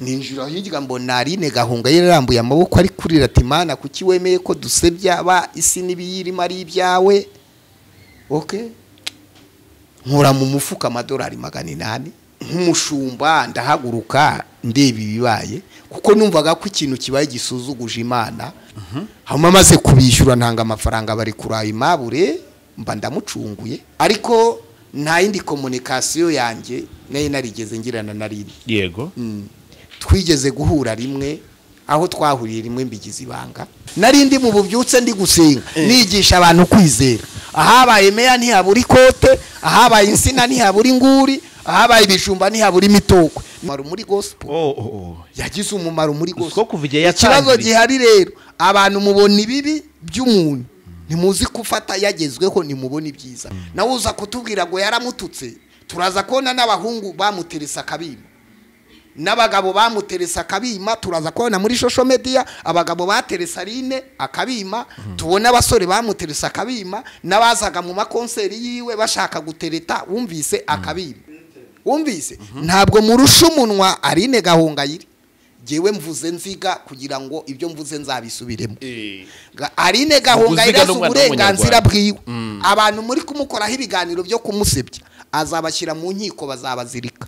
ninjira hirya mbona Aline gahunga yarambuye amaboko ari kurira ati mana kuki wemeye ko dusebya ba isi nibiyirimo ari ibyawe. Okay, nkura mu mufuka amadolari 800 nk'umushumba ndahaguruka ndeba ibibaye kuko numvaga ko ikintu kibaye gisuzuguje Imana. Hama maze kubishyura ntanga amafaranga bari kuri Aimable mba ndamucunguye ariko nta yindi communication yanjye nayo narigeze ngirana na Aline. Yego. Twigeze guhura rimwe aho twahuriye rimwe mbigize ibanga narindi mu bubyutse ndi gusenga nigisha abantu kwizera ahabaye meya ntihaburi kote ahabaye insina ntihaburi inguri ahabaye ibijumba ntihaburi imitoko maro muri gospel yagize umumaro muri gospel. Ikibazo gihari rero abantu mubona ibibi by'umuntu ntimuzi kufata yagezweho nimubona ibyiza nawe uza kutubwira ngo yaramututse turaza kubona n'abahungu bamuteresa kabima n'abagabo bamuteresa akabima turaza kubona muri social media abagabo bateresa Aline akabima tubona abasore bamuteresa akabima nabazaga mu makonseri yiwe bashaka gutereta wumvise akabima wumvise ntabwo murusha umunwa Aline Gahongayire jewe mvuze nziga kugira ngo ibyo mvuze nzabisubiremo. Aline Gahongayire uburenganzira bwiwe abantu muri kumukoraho ibiganiro byo kumusebya azabashyira mu nkiko bazabazirika.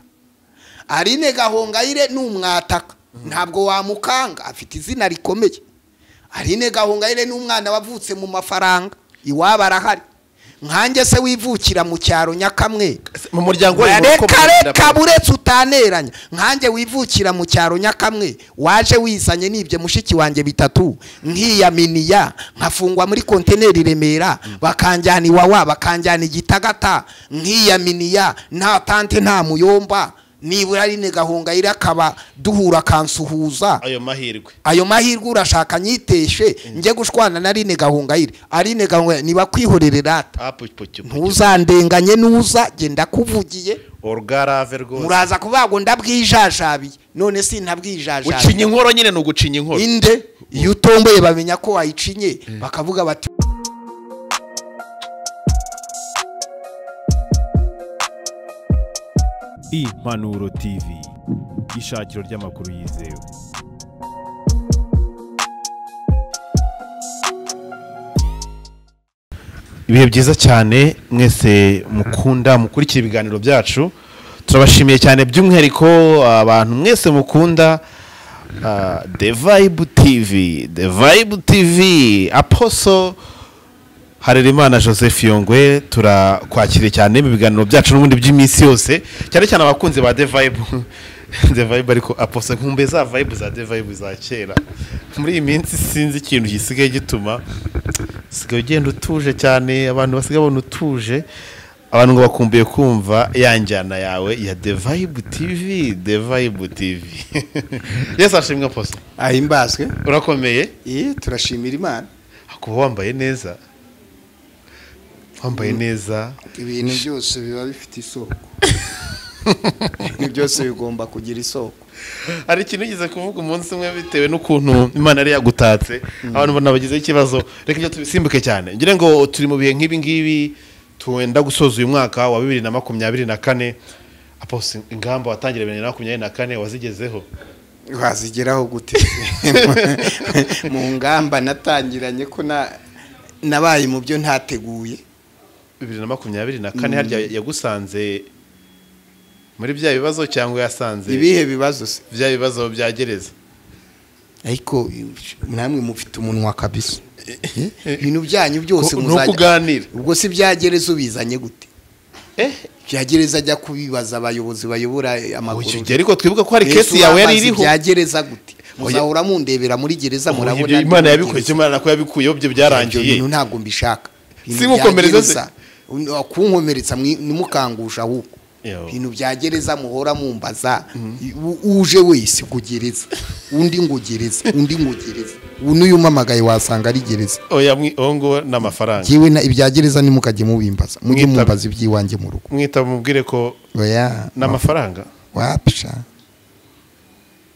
Aline Gahongayire n'umwataka ntabwo wamukanga afite izina rikomeye. Aline Gahongayire n'umwana wavutse mu mafaranga iwaba arahari nkanjye se wivukira mu cyaro Nyakamwe mu muryango Reka buretse utaneranya nkanjye wivukira mu cyaro Nyakamwe waje wizanye nibye mushiki wanjye bitatu nkiyaminiya nkafungwa muri konteneri Remera bakanjyana iwawa bakanjyana igitagata nkiyaminiya nta tante nta muyomba nibura Aline Gahongayire akaba duhura kansuhuza ayo mahirwe urashaka nyiteshe nje gushwana na Aline Gahongayire. Aline Gahongayire niba kwihorerera ntuzandenganye nuza genda kuvugiye orgarave rwose muraza kubago ndabwijajabi none si ntabwijajabi ucinye inkoro nyine no gucinya inkoro inde iyo utomboye bamenya ko wayicinye bakavuga bati Impanuro TV ishakiro ry'amakuru yizewe. Ibihe byiza cyane mwese mukunda mukurikira ibiganiro byacu turabashimiye cyane by'umwihariko abantu mwese mukunda The Vibe TV Apostle Harerimana Joseph Yongwe turakwakiriye cyane mu biganiro byacu n'ubundi by'iminsi yose cyane cyane abakunzi ba The Vibe ariko Apostle nkumbe za vibe za The Vibe za kera muri iyi minsi sinzi ikintu gisigaye gituma sigaye ugenda utuje cyane abantu basigaye babona utuje abantu ngo bakumbuye kumva yanjyana yawe ya The Vibe TV Yes ashimwe Apostle ahimbazwe urakomeye turashimira Imana kuba wambaye neza ibintu byose biba bifite isoko ibintu byose bigomba kugira isoko. Hari ikintu ugize kuvuga umunsi umwe bitewe n'ukuntu Imana yari yagutatse abantu banabagize ikibazo reka ibyo tubisimbuke cyane ngire ngo turi mu bihe nk'ibi ngibi tuwenda gusoza uyu mwaka wa 2024 Apostle ingamba watangira 2024 wazigezeho wazigeraho gute mu ngamba natangiranye ko nabaye mu byo ntateguye 2024 harya yagusanze muri bya bibazo cyangwa yasanze ibihe bibazo se bya bibazo bya gereza ariko namwe mufite umunwa kabisa ibintu byanyu byose muzaganira ubwo si byagereza ubizanye gute byagereza ajya kubibaza abayobozi bayobora amakuru ariko twibuka ko hari kesi yawe yari iriho byagereza gute muzahora mundebera muri gereza murabona Imana yabikoze Imana nako yabikuyeho byo byarangiye ibintu ntago mbishaka simukomereza se kunkomeretsa nimukangusha ahubwo ibintu byagereza muhora mumbaza uje wese kugereza undi ngogereza unuyu mamagaye wasanga ari gereza oya ongo n'amafaranga jiwe na ibyagereza nimukajye mubimbaza mujye mumbaza ibyiwanjye mu rugo mwita mubwire ko oya n'amafaranga wapisha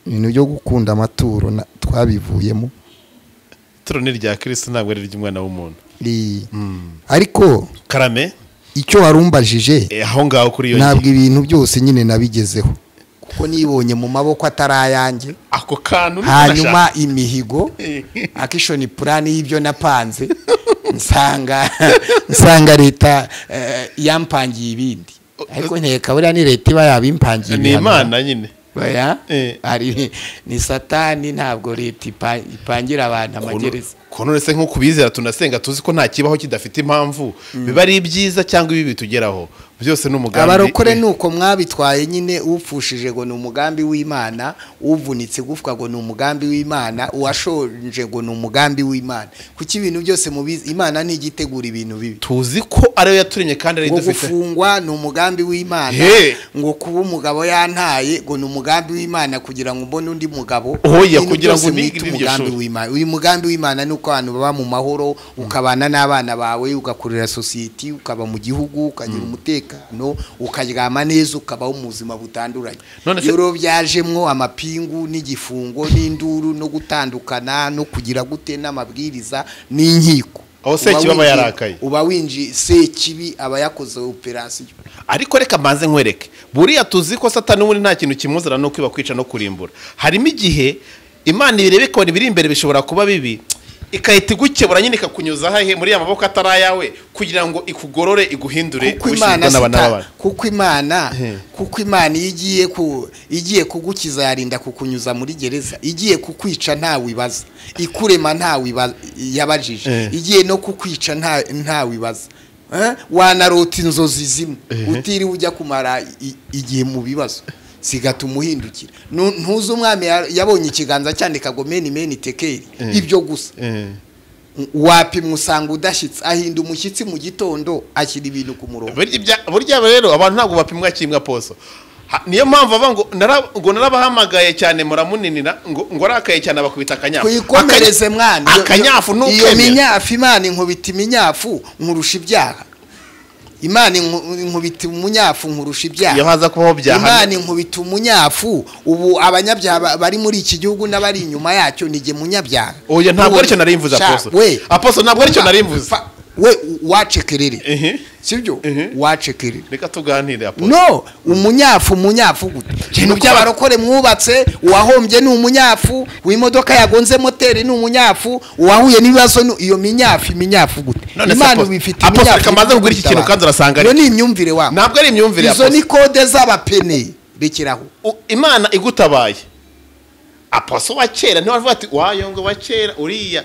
ibintu byo gukunda amaturo twabivuyemo turo ni rya Kristo ntabwo ari ry'umwana w'umuntu ariko karame icyo warumbajije aho ngaho kuri yo ntabwo ibintu byose nyine nabigezeho kuko nibonye mu maboko atarayanjye ako kantu hanyuma imihigo akishoni plan y'ibyo napanze nsanga leta yampangiye ibindi ariko nteka buriya ni leta iba yabimpangiye ni Imana nyine oya ari ni satani ntabwo leta ipangira abantu amagereza kono se nko kubizera tunasenga tuzi ko nta kibaho kidafite impamvu biba ari ibyiza cyangwa ibi bitugeraho byose n'umugambi abarokore nuko mwabitwaye nyine upfushije ngo ni umugambi w'Imana uvunitse gufwa ngo ni umugambi w'Imana uwashonje ngo ni umugambi w'Imana kuki ibintu byose mubizi Imana ntigitegura ibintu bibi tuzi ko ariyo yaturemye kandi ari dufite gufungwa ni umugambi w'Imana ngo kuba umugabo yantaye ngo ni umugambi w'Imana kugira ngo mbone undi mugabo oya kugira ngo nigire umugambi w'Imana uyu mugambi w'Imana nuko abantu baba mu mahoro ukabana n'abana bawe ugakurira society ukaba mu gihugu ukagira umutekano ukaryama neza ukabaho mu buzima butanduranye rero byajemwo amapingu n'igifungo n'induru no gutandukana no kugira gute n'amabwiriza n'inkiko aho se kiba yarakaye uba winji se kibi aba yakoze operation ariko reka manze nkwereke buriya tuzi ko satani ubundi nta kintu kimuzana no kwiba kwica no kurimbura harimo igihe Imana irebe ko biri imbere bishobora kuba bibi ikahita igukebura nyine ikakunyuza hahe muri ya maboko atarayawe kugira ngo ikugorore iguhindure kuko Imana igiye kugukiza yarinda kukunyuza muri gereza igiye kukwica ntawe ibaza ikurema ntawe yabajije igiye no kukwica ntawe ibaza wanarota inzozi zimwe utiri ujya kumara igihe mu bibazo sigatuma uhindukira ntuzi umwami yabonye ikiganza cyandika ngo meni tekeri ibyo gusa wapimwe usanga udashyitse ahinda umushyitsi mu gitondo ashyira ibintu ku murongo burya rero abantu ntabwo bapimwa kimwe poso niyo mpamvu ava ngo narabahamagaye cyane muramuninira ngo arakaye cyane bakubita akanyafu kuyikomereze mwana akanyafu iyo minyafu Imana inkubita iminyafu nkurusha ibyaha Imana inkubita umunyafu nkurusha ibyaha iyo haza kubaho byaha Imana inkubita umunyafu ubu abanyabyaha bari muri iki gihugu n'abari inyuma yacyo nige munyabyaha oya ntabwo aricyo narimvuze aposo ntabwo aricyo narimvuze we wacekerere sibyo wacekerere reka tuganire aposo no umunyafu gute kintu by'abarokore mwubatse uwahombye ni umunyafu w'imodoka yagonze moteri ni umunyafu uwahuye n'ibibazo iyo minyafu gute Imana bifite aposo reka maze ngura iki kintu kandi urasanga iyo ni imyumvire wa ntabwo ari imyumvire aposo izo ni kode z'abapene rekeraho Imana igutabaye aposo wa kera niwe avuga ati wayongo wa kera uriya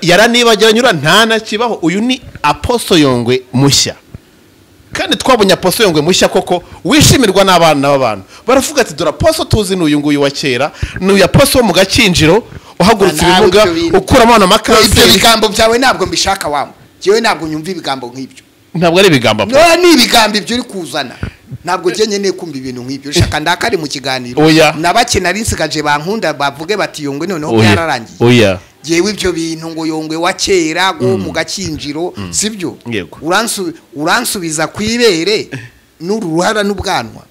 yaranibagira nyura nta nakibaho uyu ni aposo Yongwe mushya kandi twabonye aposo Yongwe mushya koko wishimirwa n'abana b'abantu baravuga ati dora aposo tuzi n'uyu nguyu wa kera n'uyu aposo wo mu gakinjiro uhagurutse ibivuga ukuramo abana makasi ibyo bigambo byawe ntabwo mbishaka wamwe jewe ntabwo nyumva ibigambo nk'ibyo ntabwo ari ibigambo no ni ibigambo ibyo uri kuzana ntabwo nkenye kumva ibintu nk'ibyo shaka ndakari mu kiganiro nabake nari nsigaje bankunda bavuge bati Yongwe noneho byararangiye oya jewe ibyo bintu ngo Yongwe wa kera go mu gakinjiro sibyo uransubiza kwibere n'uruhara n'ubwanwa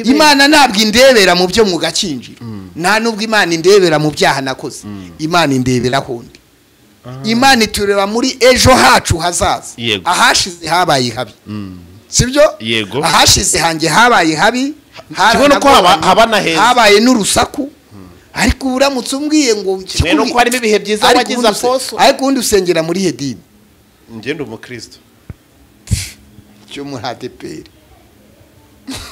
Imana ntabwo indebera mu byo mu gakinjiro nta nubwo Imana indebera mu byaha nakoze Imana indebera hondi Imana itureba muri ejo hacu hazaza ahashize habaye habi sibyo ahashize hanjye habaye habi habaye n'urusaku ariko uramutse umbwiye ngo kimwe ko harimo ibihe byiza wagize aposo ariko undi usengera muri hedini ngende umukristo cyo muri ADPR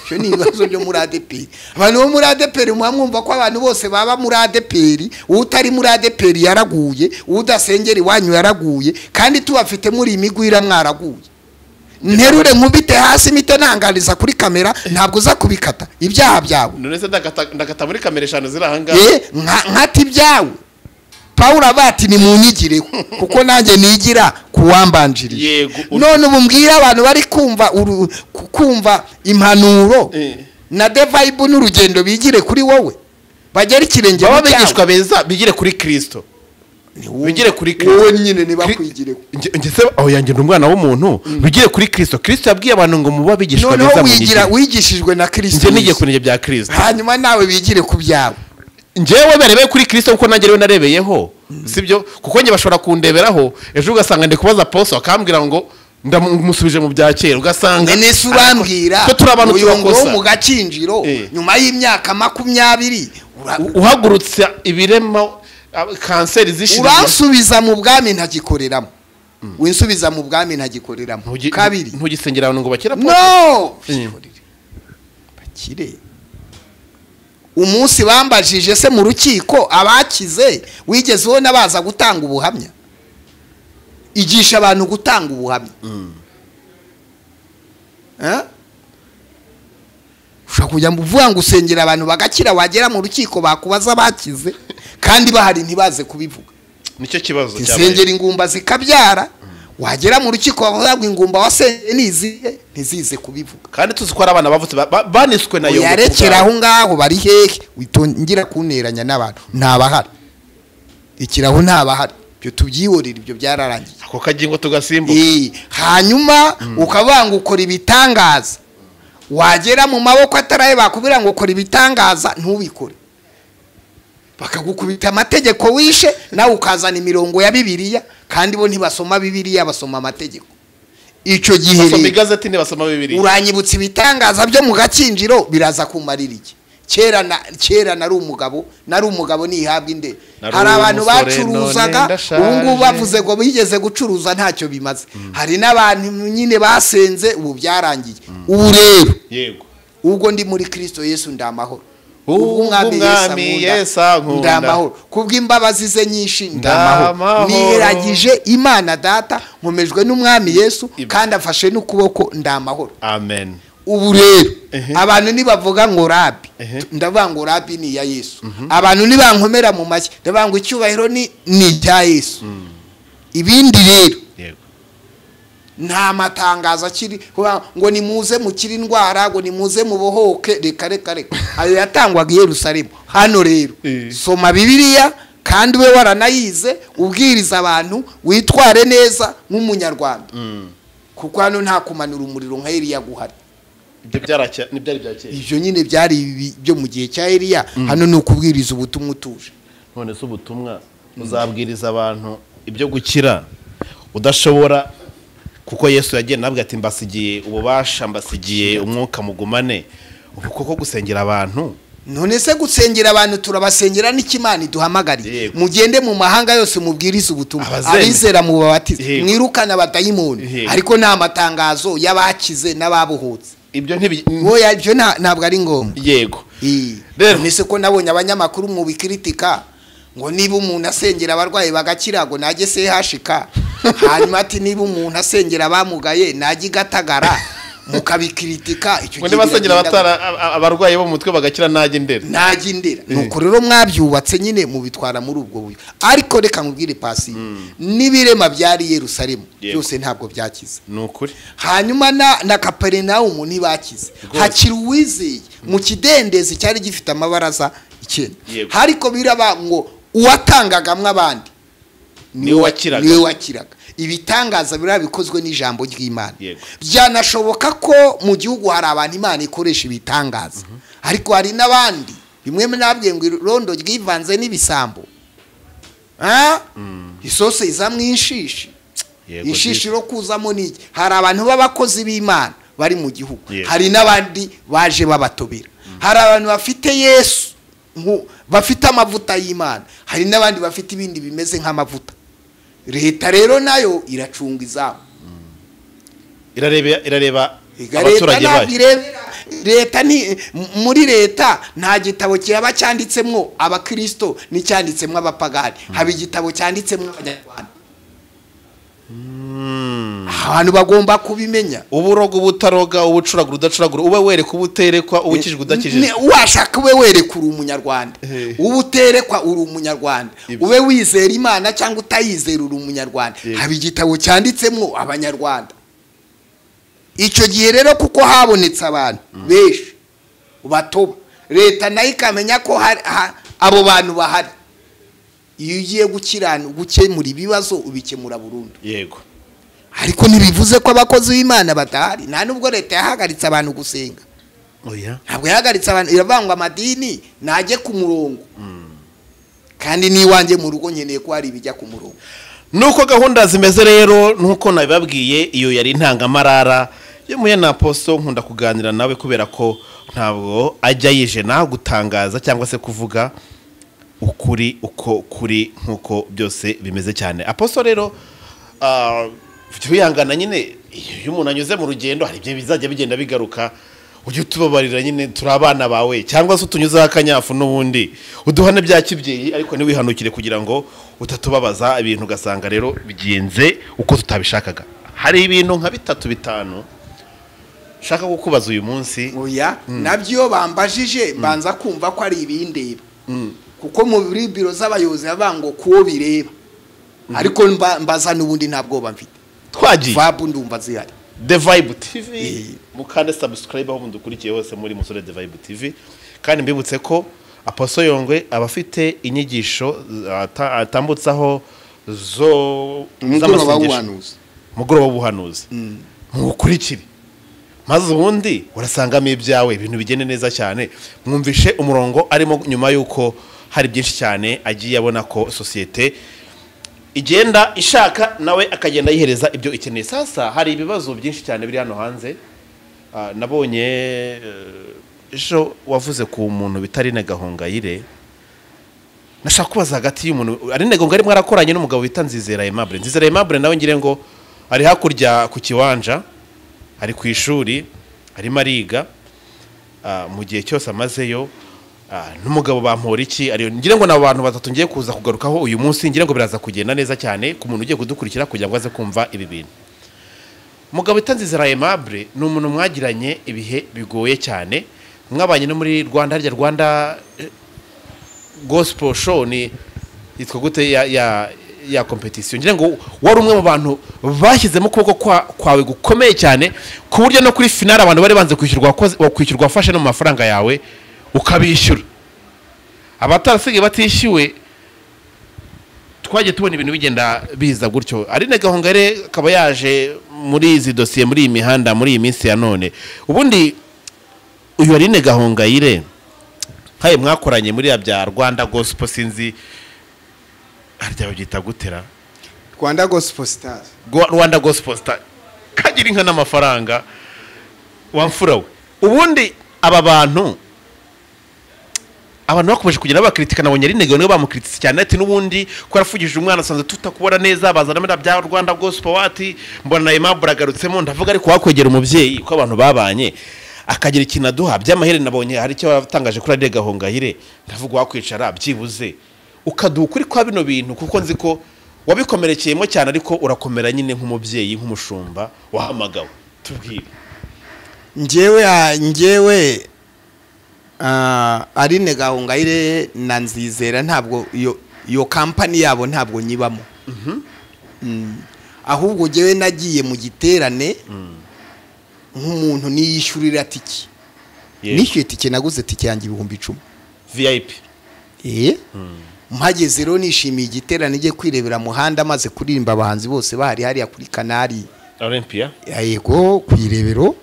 cyo ni ibibazo byo muri ADPR abantu bo muri ADPR mwumva ko abantu bose baba muri ADPR utari muri ADPR yaraguye udasengera iwanyu yaraguye kandi tubafite muri imigwira mwaraguye nterure nkubite hasi mite nangaliza kuri kamera ntabwo uza kubikata ibyaha byawe none se ndakata muri kamera 5 ziri ahanga nkati byawe Paul abati ni munyigire kuko nanjye nigira kuwambanjiriye none ubu mbwira abantu bari kumva impanuro na the vibe n'urugendo bigire kuri wowe bagera ikirenge baba bigishwa beza bigire kuri Kristo bigire kuri Kristo wowe nyine niba kwigire ngese aho yanjye n'umwana w'umuntu bigire kuri Kristo biyabwiye abantu ngo muba bigishwa beza mu wigishijwe na Kristo nje nigiye kunije bya Kristo hanyuma nawe bigire ku byawe njewe berebe kuri Kristo kuko nanjye narebeyeho sibyo kuko nje bashobora kundeberaho ejo ugasanga ndi kubaza aposo akambwira ngo ndamusubije mu bya kera ugasanga nene surambwira uyu ngo mu gakinjiro nyuma y'imyaka 20 uhagurutse ibirema kanseri zishira uransubiza mu bwami ntagikoreramo winsubiza mu bwami ntagikoreramo kabiri ntugisengera abantu ngo bakira no bakire umunsi bambajije se mu rukiko abakize wigeze ubona baza gutanga ubuhamya igisha abantu gutanga ubuhamya ushaka kujya mvuga ngo usengera abantu bagakira wagera mu rukiko bakubaza bakize kandi bahari ntibaze kubivuga nicyo kibazo cyabaye isengera ingumba zikabyara wagera mu rukiko bavuga ngo ingumba wasengeye ntizize kubivuga kandi tuzi ko ari abana bavutse baniswe na Yongwe yarekera aho ngaho bari hehe witongira kuneranya n'abantu ntabahari ikiraho ntabahari byo tubyiyorera ibyo byararangiye ako kagingo tugasimbuka hanyuma ukabanga ukora ibitangaza wagera mu maboko ataraye bakubira ngo ukora ibitangaza ntubikore bakagukubita amategeko wishe nawe ukazana imirongo ya Bibiliya kandi bo ntibasoma Bibiliya basoma amategeko ico gihe basoma igazeti ntibasoma Bibiliya uranyibutsa ibitangaza byo mu gakinjiro biraza kumarira iki kera nari umugabo nihabwa inde hari abantu bacuruzaga ubungu bavuze ngo bigeze gucuruza ntacyo bimaze hari n'abantu nyine basenze ubu byarangiye ubu rero yego ubwo ndi muri Kristo Yesu ndamahoro umwami Yesu ndamahoro kubw'imbabazi ze nyinshi ndamahoro niragije Imana data nkomejwe n'umwami Yesu kandi afashe n'ukuboko ndamahoro amen ubu rero abantu nibavuga ngo rabi ndavuga ngo rabi ni ya Yesu abantu nibankomera mu mashyi ndavuga ngo icyubahiro ni cya Yesu ibindi rero nta matangazo akiri ngo nimuze mukiri indwara ngo nimuze mubohoke reka ayo yatangwaga i Yerusalemu hano rero soma Bibiliya kandi we waranayize ubwiriza abantu witware neza nk'umunyarwanda kuko hano nta kumanura umuriro nka Eliya guhari ibyo nyine byari byo mu gihe cya Eliya hano ni ukubwiriza ubutumwa utuje none se ubutumwa uzabwiriza abantu ibyo gukira udashobora kuko Yesu yagiye nabwo ati mbasigiye ububasha mbasigiye umwuka mugumane ubu koko gusengera abantu none se gusengera abantu turabasengera n'ikimana iduhamagariye mugende mu mahanga yose mubwiriza ubutumwa abizera mu babatize mwirukana abadayimoni ariko nta matangazo y'abakize n'ababuhutse ibyo ibyo ntabwo ari ngombwa yego rero nise ko nabonye abanyamakuru mu bikritika ngo niba umuntu asengera abarwayi bagakira ngo najye se hashika hanyuma ati niba umuntu asengera abamugaye najye gatagara mukabikritika icyo gihe basengera abarwayi bo mu mutwe bagakira najye ndera nuko rero mwabyubatse nyine mu bitwara muri ubwo buryo ariko reka nkubwire pasi nibirema byari Yerusalemu byose ntabwo byakize nukuri hanyuma na Kaperinaumu ntibakize hakiri uwizeye mu kidendezi cyari gifite amabaraza 9 hariko biraba ngo uwatangagamwe abandi niwe wakiraga ibitangaza birabikozwe n'ijambo ry'Imana byanashoboka ko mu gihugu hari abantu Imana ikoresha ibitangaza ariko hari n'abandi bimwe nabwiye ngo irondo ryivanze n'ibisambo isose izamwinshishi ishishiro kuzamo niki hari abantu b'abakozi b'Imana bari mu gihugu hari n'abandi baje babatobera hari abantu bafite Yesu bafite amavuta y'Imana hari n'abandi bafite ibindi bimeze nk'amavuta leta rero nayo iracunga izabo irareba abaturage bayo leta ni muri leta nta gitabo cyaba cyanditsemwo abakristo n'icyanditsemwo abapagani haba igitabo cyanditsemwo Abanyarwanda abantu bagomba kubimenya uburogo butaroga ubucuragura udacuragura ube wereka ubuterekwa ubukijwe udakijije washaka ube wereka uri umunyarwanda ubuterekwa uri umunyarwanda ube wizera Imana cyangwa utayizera uri umunyarwanda haba igitabo cyanditsemwo Abanyarwanda icyo gihe rero kuko habonetse abantu benshi batoba leta nayo ikamenya ko abo bantu bahari iyo ugiye gukemura ibibazo ubikemura burundu yego ariko ntibivuze ko abakozi b'Imana batahari nta nubwo leta yahagaritse abantu gusenga ntabwo yahagaritse abantu iravangwa amadini najye ku murongo kandi niwanjye mu rugo nkeneye ko hari ibijya ku murongo nuko gahunda zimeze rero nuko nabibabwiye iyo yari intangamarara yo muye na Apostle nkunda kuganira nawe kubera ko ntabwo ajya yije naho gutangaza cyangwa se kuvuga ukuri uko kuri nkuko byose bimeze cyane. Apostle rero tuyangana nyine iyo umuntu anyuze mu rugendo hari ibyo bizajya bigenda bigaruka ujye tubabarira nyine turi abana bawe cyangwa se utunyuzeho akanyafu n'ubundi uduhane bya kibyeyi ariko ntiwihanukire kugira ngo utatubabaza ibintu ugasanga rero bigenze uko tutabishakaga. Hari ibintu nka 3-5 shaka kukubaza uyu munsi. Oya nabyo bambajije banza kumva ko ari ibindeba kuko mu biro z'abayobozi abango kuwo bireba ariko mbaza n'ubundi ntabwo bamfite twagiye vabu ndumva zihari The Vibe TV mukande subscribe aho mundukurikiye hose muri musore The Vibe TV kandi mbibutse ko Apostle Yongwe abafite inyigisho atambutsaho zo mugoroba w'ubuhanuzi mukurikire maze ubundi urasangamo ibyawe ibintu bigende neza cyane mwumvishe umurongo arimo nyuma yuko hari byinshi cyane agiye abona ko societe igenda ishaka nawe akagenda yihereza ibyo ikeneye. Sasa hari ibibazo byinshi cyane biri hano hanze. Nabonye ejo wavuze ku muntu bitari Aline Gahongayire. Nashaka kubaza hagati y'umuntu Aline Gahongayire mwarakoranye n'umugabo bita Aimable nawe ngire ngo ari hakurya ku kiwanja ari ku ishuri ari mariga mu gihe cyose amazeyo n'umugabo Bamporiki ari ngire ngo nabantu batatu ngiye kuza kugarukaho uyu munsi ngire ngo biraza kugenda neza cyane ku muntu ugiye kudukurikira kugira ngo aze kumva ibi bintu. Umugabo itanzizira Aimable ni umuntu mwagiranye ibihe bigoye cyane mwabanye no muri Rwanda gospel show ni yitwa gute ya competition ngire ngo wari umwe mu bantu bashyizemo kuboko kwawe gukomeye cyane ku buryo no kuri final abantu bari banze kwishyurwa afashe no mu mafaranga yawe ukabishyura abatarasigaye batishyuwe. Twaje tubona ibintu bigenda biza gutyo. Aline Gahongayire akaba yaje muri izi dosiye muri imihanda muri iyi minsi ya none. Ubundi uyu Aline Gahongayire haye mwakoranye muri bya Rwanda gospel sinzi arya byita gutera Rwanda gospel stars Rwanda gospel star kagira inka n'amafaranga wamfurawe. Ubundi aba bantu bakomeje kugira abakritika nabonye Aline Gahongayire bamukritise cyane ati n'ubundi ko arafugije umwana asanze tutakubona neza bazana muri bya Rwanda gospel wati mbona Aimable agarutsemo ndavuga ariko wakwegera umubyeyi ko abantu babanye akagira ikintu aduha by'amahere. Nabonye hari icyo watangaje kuri Aline Gahongayire ndavuga wakwicara byibuze ukaduha kuri kwa bino bintu kuko nzi ko wabikomerekeyemo cyane ariko urakomera nyine nk'umubyeyi nk'umushumba wahamagawe. Tubwire. Njyewe Aline Gahongayire na Nzizera ntabwo iyo company yabo ntabwo nyibamo. Ahubwo njyewe nagiye mu giterane nk'umuntu niyishyurira tiki. Nishyuye tike naguze tike yanjye 10,000 VIP. Mpageze rero nishimiye igiterane ngiye kwirebera muhanda maze kuririmba abahanzi bose bahari hariya kuri Kanari Olympia. Yego kwirebero.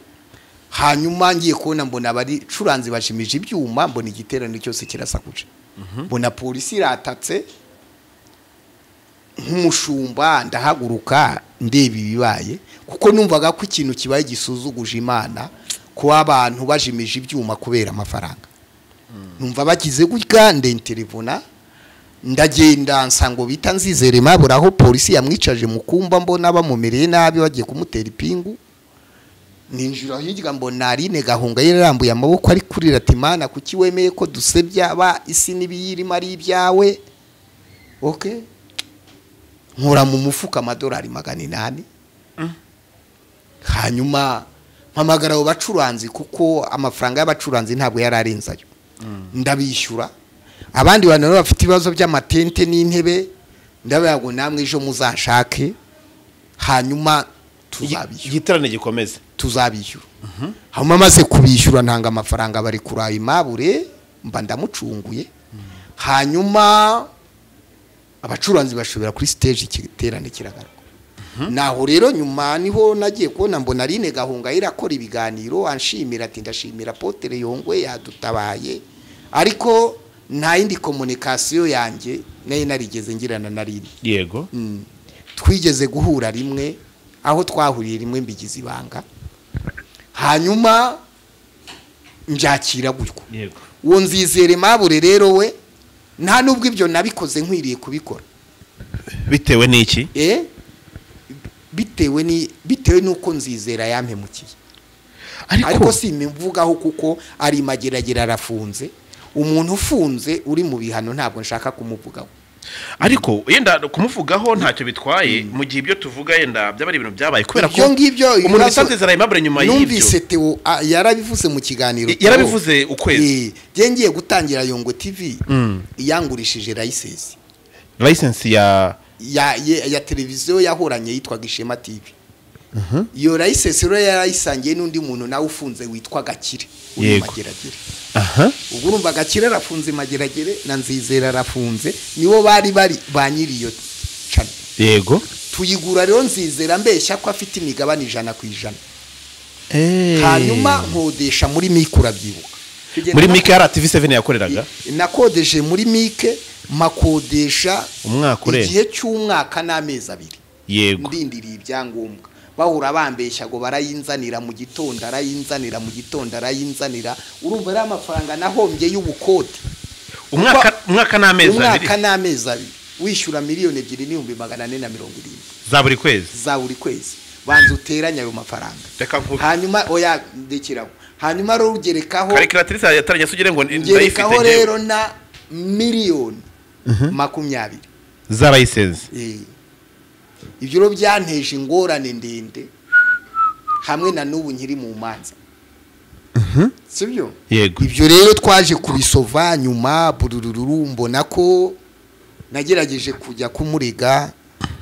Hanyuma ngiye kubona mbona abari curanzi bashimije ibyuma mbona igiterane cyose kirasakuje. Mbona polisi iratatse nk'umushumba ndahaguruka ndeba ibibaye kuko numvaga ko ikintu kibaye gisuzuguje Imana ko abantu bajimije ibyuma kubera amafaranga. Numva bagize gutya ndenterevona ndagenda nsango bita Nzizere Aimable aho polisi yamwicaje mu kumba mbona bamumereye nabi bagiye kumutera ipingu. Ninjira hirya mbona Aline Gahongayire yarambuye amaboko ari kurira ati Mana kuki wemeye ko dusebya ba isi nibiyirimo ari ibyawe. Okay nkura mu mufuka amadolari 800. Hanyuma mpamagara abo bacuranzi kuko amafaranga y'abacuranzi ntabwo yararenzayo. Ndabishyura abandi bantu bafite ibibazo by'amatente n'intebe ndabayago namwe ejo muzanshake hanyuma tuzabishyura igiterane gikomeze tuzabishyura. Hanyuma maze kubishyura ntanga amafaranga bari kuri Aimable mba ndamucunguye. Hanyuma abacuranzi bashobora kuri stage igiterane kiragaruka. Naho rero nyuma niho nagiye kubona mbona Aline Gahongayire akora ibiganiro anshimira ati ndashimira Apotre Yongwe yadutabaye ariko nta yindi communication yanjye nayo narigeze ngirana na Aline. Yego. twigeze guhura rimwe aho twahuriye rimwe mbigize ibanga hanyuma njakira gutyo yego uwo nzizere Aimable rero we nta nubwo ibyo nabikoze nkwiriye kubikora bitewe n'iki bitewe nuko nzizera yampemukiye ariko simvugaho kuko ari mageragera arafunze umuntu ufunze uri mu bihano ntabwo nshaka kumuvugaho ariko yenda kumuvugaho ntacyo bitwaye mu gihe ibyo tuvuga yenda byabari ibintu byabaye kubera ko umuntu usanzwe Aimable nyuma y'ibyo numvise Theo yarabivuze mu kiganiro yarabivuze ukwezi ngiye gutangira Yongwe TV yangurishije license ya televiziyo yahoranye yitwaga Ishema TV iyo license rero yarayisangiye n'undi muntu nawe ufunze witwa Gakire uri mageragere ubwo urumva Gakire arafunze mageragere na nzizera arafunze nibo bari banyiri iyo channel yego tuyigura rero nzizera mbeshya ko afite imigabane 100%. Hanyuma nkodesha muri Mike urabyibuka muri Mike yara TV7 yakoreraga nakodeje muri Mike makodesha umwaka igihe cy'umwaka n'amezi 2 yego ndindiriye ibyangombwa bahura bambeshya ngo barayinzanira mu gitondo arayinzanira urumva ari amafaranga nahombye y'ubukode umwaka n'amezi 2 wishyura miliyoni 2,470 za buri kwezi banza uteranya ayo mafaranga hanyuma oya ndekiraho hanyuma rero ugerekaho calculatrice yataranya sugire ngo ndayifite rero na miliyoni 20 za license ibyo rero byanteje ingorane ndende hamwe na n'ubu nkiri mu manza sibyo yego ibyo rero twaje kubisova nyuma burururu mbona ko nagerageje kujya kumurega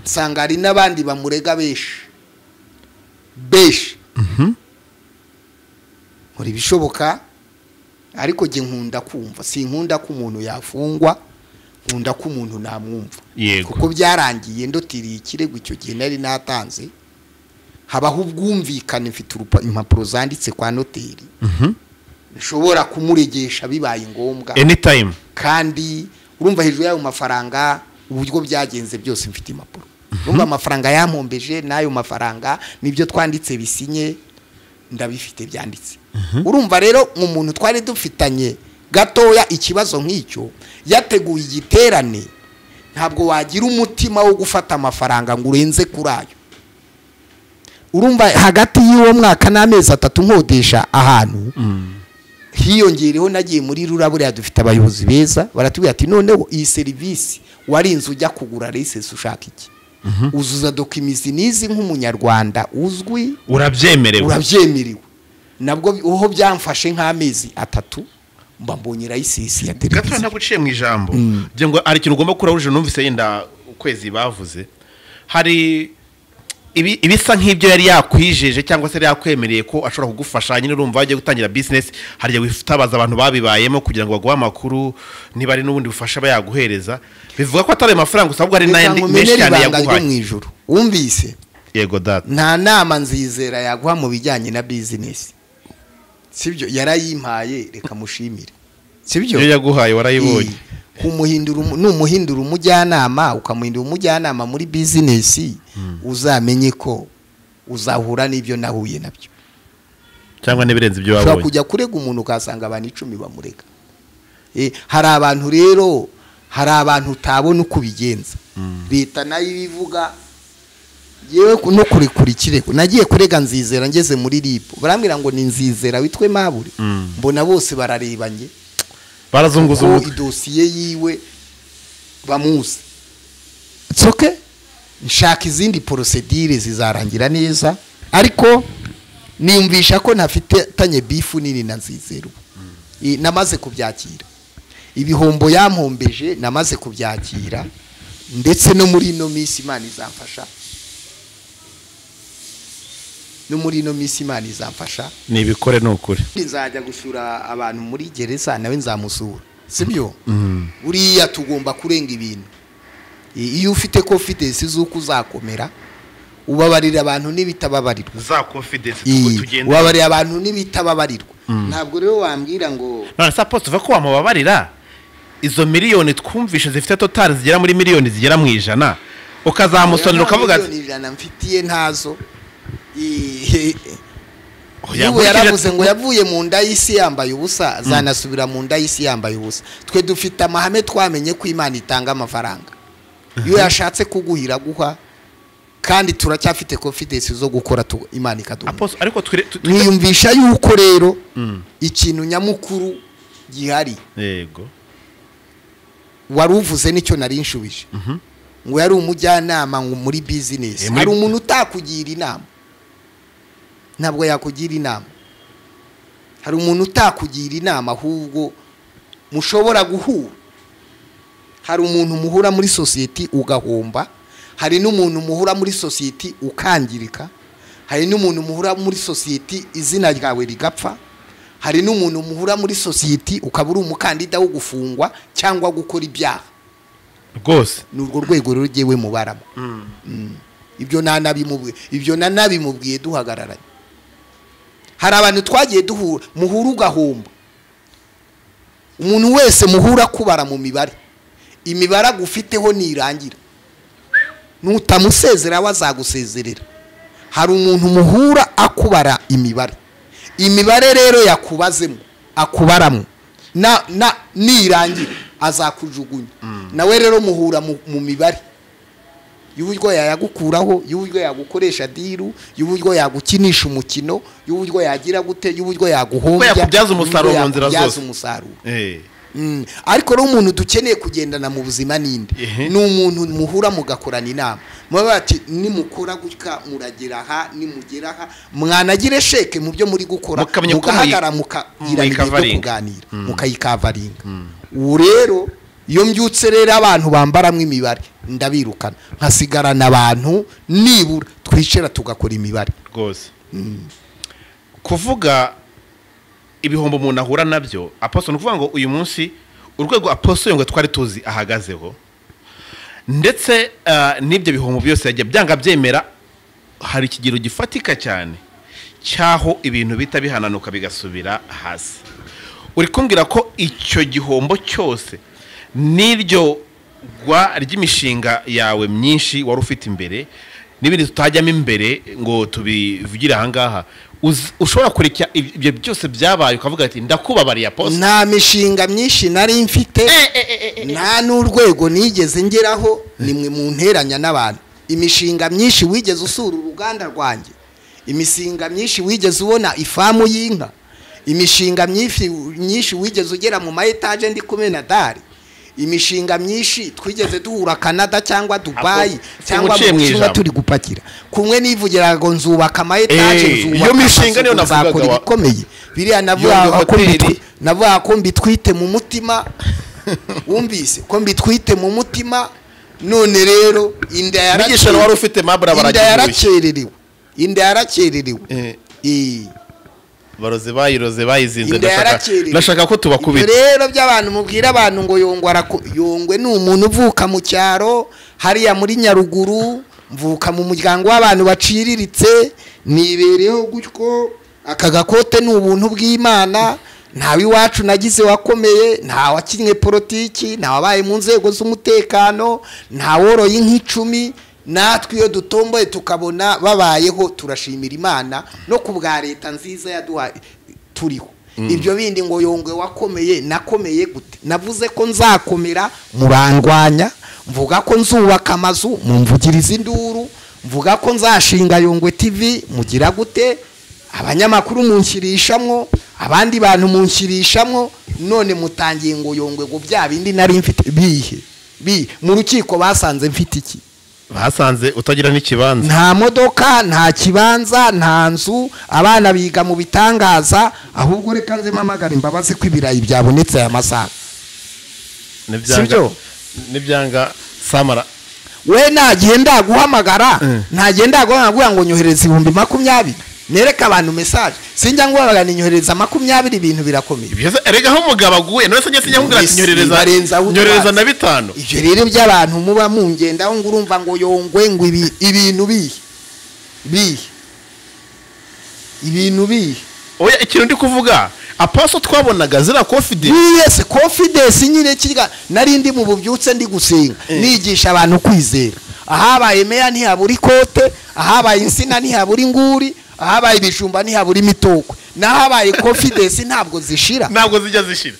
nsanga ari n'abandi bamurega besh muri bishoboka ariko je nkunda kumva sinkunda ko umuntu yafungwa nkunda ko umuntu namwumva kuko byarangiye ndotiriye ikirego icyo gihe nari natanze habaho ubwumvikane mfite impapuro zanditse kwa noteri nshobora kumuregesha bibaye ngombwa anytime kandi urumva hejuru y'ayo mafaranga uburyo byagenze byose mfite impapuro urumva amafaranga yampombeje n'ayo mafaranga nibyo twanditse bisinye ndabifite byanditse urumva rero umuntu twari dufitanye gatoya ikibazo nk'icyo yateguye igiterane ntabwo wagira umutima wo gufata amafaranga ngo urenze kuri ayo urumva hagati y'uwo mwaka n'amezi 3 nkodesha ahantu hiyongereho nagiye muri rurabure dufite abayobozi beza baratubwira ati noneho iyi service warinze ujya kugura license ushaka iki uzuza dokimizi nizi nk'umunyarwanda uzwi urabyemerewe nabwo uho byamfashe nk'amezi 3 mbambonye license ya televiziyo gato naguciye mu ijambo byo ngo ari kintu ugomba kurahuje numvise yenda ukwezi bavuze hari ibisa nk'ibyo yari yakwijeje cyangwa se yakwemereye ko ashobora kugufasha nyine urumva wagiye gutangira business hari wifutabaza abantu babibayemo kugira ngo baguhe amakuru niba ari n'ubundi bufasha bayaguhereza bivuga ko atari amafaranga usabwa ari n'ayandi menshi cyane yaguhaye mu ijuru wumvise yego data nta nama nzizera yaguha mu bijyanye na business sibyo yarayimpaye reka mushimire sibyo yaguhaye warayibonye numuhindura umujyanama ukamuhindura umujyanama muri business uzamenye ko uzahura n'ibyo nahuye nabyo cyangwa nibirenze ibyo wabonye kujya kurega umuntu ukasanga abantu 10 bamurega hari abantu rero hari abantu utabona uko bigenza leta nayo ibivuga yewe no kurekura ikirego nagiye kurega nzizera ngeze muri RIB barambwira ngo ni nzizera witwe Aimable mbona bose bararebanye barazunguza idosiye yiwe bamuzi tsoke nshaka izindi procedure zizarangira neza ariko niyumvisha ko ntafite tanye bifu nini na nzizera namaze kubyakira ibihombo yampombeje namaze kubyakira ndetse no muri no misi Imana izamfasha nibikore nukuri nzajya gusura abantu muri gereza nawe nzamusura sibyo buriya tugomba kurenga ibintu iyo ufite confidence z'uko uzakomera ubabarira abantu n'ibitababarirwa za confidence tugenda ubabarira abantu n'ibitababarirwa ntabwo rero wambwira ngo none suppose uva ko wamubabarira izo miliyoni twumvishe zifite total zigera muri miliyoni zigera mu 100 ukazamusonera ukavuga ati ijana mfitiye ntazo. Ubu yaravuze ngo yavuye mu nda y'isi yambaye ubusa azanasubira mu nda y'isi yambaye ubusa. Twe dufite amahame twamenye ko Imana itanga amafaranga. Iyo yashatse kuguhira guha kandi turacyafite confidence zo gukora Imana ikaduha. Ariko mwiyumvisha yuko rero ikintu nyamukuru gihari. Yego. Waruvuze nicyo nari nshubije. Ngo yari umujyanama ngo muri business. Hari umuntu utakugira inama. Ntabwo yakugira inama. Hari umuntu utakugira inama ahubwo mushobora guhura. Hari umuntu muhura muri society ugahomba. Hari n'umuntu muhura muri society ukangirika. Hari n'umuntu muhura muri society izina ryawe rigapfa. Hari n'umuntu muhura muri society ukabura umukandida wo gufungwa cyangwa gukora ibyaha. Rwose n'urwo rwego rero jewe mubaramo. Ibyo nanabimubwiye duhagararanye. Hari abantu twagiye duhura muhura ugahomba. Umuntu wese muhura kubara mu mibare. Imibare agufiteho nirangira. Nutamusezera wazagusezerera. Hari umuntu muhura akubara imibare. Imibare rero yakubazemo akubaramo nirangira azakujugunya. Nawe rero muhura mu mibare. Y'uburyo yagukuraho, y'uburyo yagukoresha diru, y'uburyo yagukinisha umukino, y'uburyo yagira gute, y'uburyo yaguhombya, yakubyaza umusaruro mu nzira zose. Ariko rero umuntu dukeneye kugendana mu buzima ninde ni umuntu muhura mugakorana inama. Muba ati nimukora gutya muragera aha nimugera aha mwanagire sheke mu byo muri gukora mukahagara mukagira ibyo kuganira mukayikavaringa. Ubu rero iyo mbyutse rero abantu bambaramwe imibare ndabirukana nkasigarana abantu nibura twicera tugakora imibare rwose. Kuvuga ibihombo umuntu ahura nabyo Apostle nukuvuga ngo uyu munsi urwego Apostle ngo twari tuzi ahagazeho ndetse n'ibyo bihombo byose yagiye byanga byemera hari ikigero gifatika cyane cyaho ibintu bita bihananuka bigasubira hasi. Uri kumbwira ko icyo gihombo cyose n'iryo gwa ry'imishinga yawe myinshi wari ufite imbere n'ibindi tutajyamo imbere ngo tubivugire aha ngaha ushobora kureka ibyo byose byabaye ukavuga ati ndakubabariye Apostle? Nta mishinga myinshi nari mfite nta n'urwego nigeze ngeraho nimwe mu nteranya n'abantu. Imishinga myinshi wigeze usura uruganda rwanjye, imishinga myinshi wigeze ubona ifamu y'inka, imishinga myinshi wigeze ugera mu ma etage ndi kumena dari, imishinga myinshi twigeze duhura Canada cyangwa Dubai cyangwa mu Bushinwa turi gupakira kumwe nivugira ngo nzubaka ama etage nzubaka. Iyo mishinga niyo navugaga bikomeye biriya navuga ko mbitwite mu mutima. Wumvise ko mbitwite mu mutima. None rero inda yarakererewe baroze bayiroze bayizinze ndashaka ko tubakubita rero by'abantu mubwira abantu ngo Yongwe ni umuntu uvuka mu cyaro hariya muri Nyaruguru, mvuka mu muryango w'abantu baciriritse nibereho gutyo akagakote ni ubuntu bw'Imana. Ntawe iwacu nagize wakomeye, nta wakinye politiki, nta wabaye mu nzego z'umutekano, nta woroye nk'icumi. Natwe iyo dutomboye tukabona babayeho turashimira Imana no kubwa leta nziza yaduha turiho. Ibyo bindi ngo Yongwe wakomeye nakomeye gute? Navuze ko nzakomera murandwanya, mvuga ko nzubaka amazu mumvugiriza induru, mvuga ko nzashinga Yongwe TV mugira gute? Abanyamakuru munshirishamwo, abandi bantu munshirishamwo. None mutangiye ngo Yongwe ngo bya bindi nari mfite bihe mu rukiko basanze mfite iki? Basanze utagira n'ikibanza, nta modoka, nta kibanza, nta nzu, abana biga mu bitangaza. Ahubwo reka nze mamagara imbabazi ko ibirayi byabonetse aya masaha. Nibyanga Samara we nagenda guhamagara ntagenda guhamagara ngo nyohereze 20,000 nereka abantu message sinjya ngo babagana inyohereza 20 ibintu birakomeye. Erega ho umugabo aguye none se njye nkubwira ati nyohereza na 5. Ivyo rero by'abantu muba mungenda aho ngurumva ngo Yongwe ngo ibintu bihi oya ikintu ndi kuvuga Apostle twabonaga zira confidence. Yes, confidence nyine kirga nari ndi mu bubyutse ndi gusenga nigisha abantu kwizera. ahabaye meya ntihabura ikote, ahabaye insina ntihabura inguri, ahabaye ibijumba ntihabura imitoko, nahabaye confidence ntabwo zishira, ntabwo zijya zishira.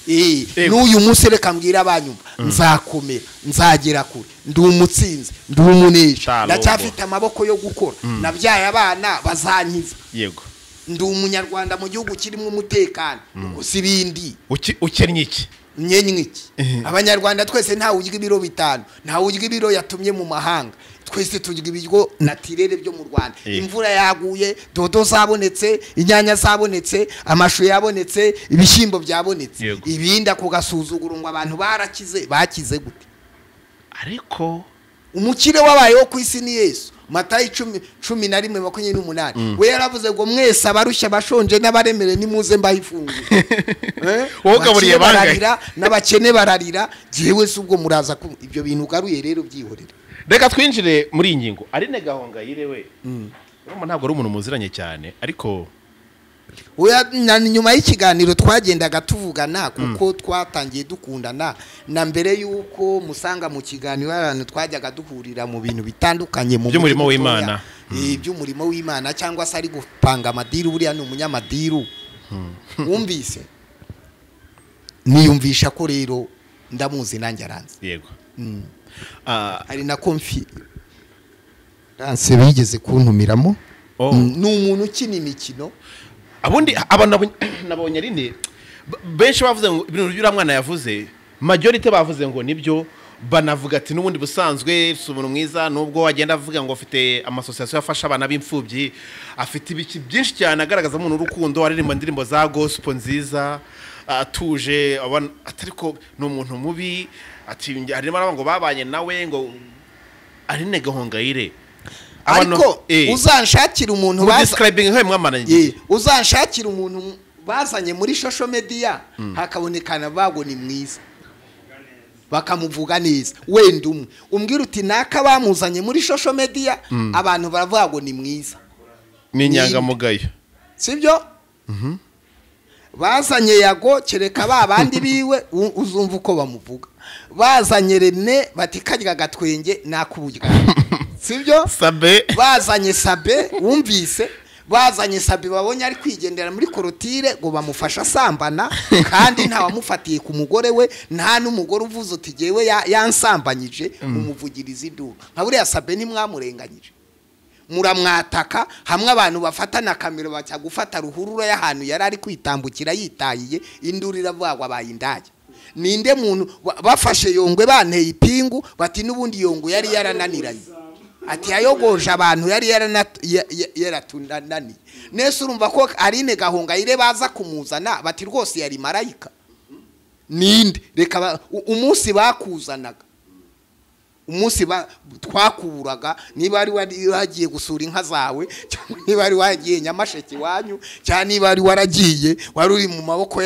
N'uyu munsi reka mbwira abanyumva nzakomera, nzagera kure, ndi umutsinzi, ndi umunesha, ndacyafite amaboko yo gukora, nabyaye abana bazankiza. Yego, ndi umunyarwanda mu gihugu kirimo umutekano, gusa ibindi ukennye iki nyenyiki. Abanyarwanda twese ntawe urya ibiro 5, ntawe urya ibiro yatumye mu mahanga, twese turya ibiryo natirere byo mu Rwanda. Imvura yaguye, dodo zabonetse, inyanya zabonetse, amashu yabonetse, ibishyimbo byabonetse, ibinda kugasuzugura ngo abantu bakize gute. Ariko umukire wabayeho ku isi ni Yesu. Matayo 10:28 we yaravuze ngo mwese abarushya bashonje n'abaremere nimuze mbahifunguye. Wowe gaburiye bararira n'abakene bararira, jewe se ubwo muraza ibyo bintu garuye rero byihorera. Reka twinjire muri iyi ngingo. Aline Gahongayire we urumva ntabwo ari umuntu muziranye cyane, ariko nyuma y'ikiganiro twagendaga tuvugana kuko twatangiye dukundana, na mbere yuko musanga mu kiganiro abantu twajyaga duhurira mu bintu bitandukanye mu by'umurimo w'Imana, by'umurimo w'Imana, cyangwa se ari gupanga amadiru, buriya ni umunyamadiru. Wumvise niyumvisha ko rero ndamuzi nanjye aranze. Yego, ari na konfi danse bigeze kuntumiramo. Ni umuntu ukina imikino. Abundi abantu nabonye Aline benshi bavuze ngo ibintu by'ura mwana yavuze, majority bavuze ngo nibyo, banavuga ati n'ubundi busanzwe umuntu mwiza, nubwo wagenda avuga ngo afite amasosiyasiyo yafasha abana b'imfubyi, afite ibiki byinshi cyane agaragaza umuntu urukundo, aririmba indirimbo za gospel nziza, atuje, atariko ni umuntu mubi, ati harimo ngo babanye nawe ngo Aline Gahongayire. Ariko uzanshakira umuntu uzanshakira umuntu bazanye muri social media hakabonekana bago ni mwiza, bakamuvuga neza, wenda umbwira uti naka bamuzanye muri social media abantu baravuga ngo ni mwiza, ni inyangamugayo, sibyo? Bazanye Yago, kereka babandi biwe uzumva uko bamuvuga. Bazanye Rene bati karya gatwenge nakuburya, sibyo? Sabe bazanye Sabe, wumvise bazanye Sabe babonye ari kwigendera muri korotire ngo bamufasha sambana, kandi nta wamufatiye ku mugore we, nta n'umugore uvuze uti jewe yansambanyije umuvugiriza induru. Nka buriya Sabe ntimwamurenganyije, muramwataka hamwe abantu bafatana kamera bacya gufata ruhurura y'ahantu yari ari kwitambukira yitayiye, induru iravugwa bayindaye. Ninde muntu bafashe Yongwe banteye ipingu bati n'ubundi Yongwe yari yarananiranye, ati yayogoje abantu yari yaratunanani. Nese urumva ko Aline Gahongayire baza kumuzana bati rwose yari marayika. Ninde reka umunsi bakuzanaga, umunsi twakuburaga, niba ari wagiye gusura inka zawe, cyangwa niba ari wagiye Nyamasheke wanyu, cyangwa niba ari waragiye wari uri mu maboko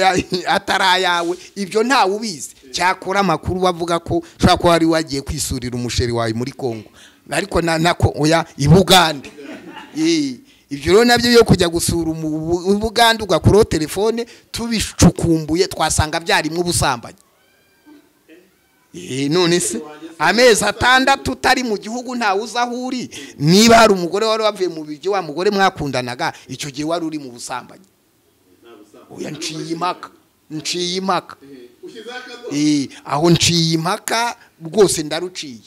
atarayawe, ibyo ntawe ubizi. Cyakora makuru bavuga ko ushobora kuba wari wagiye kwisurira umusheri wawe muri Kongo, ariko nako oya ibugande. Ibyo rero nabyo yo kujya gusura ubugande ugakuraho telefone, tubicukumbuye twasanga byarimo ubusambanyi. None se amezi 6 tutari mu gihugu ntawe uzahuri, niba hari umugore wari wavuye mu biryo wa mugore mwakundanaga, icyo gihe wari uri mu busambanyi. Oya nciye impaka aho nciye impaka rwose ndaruciye,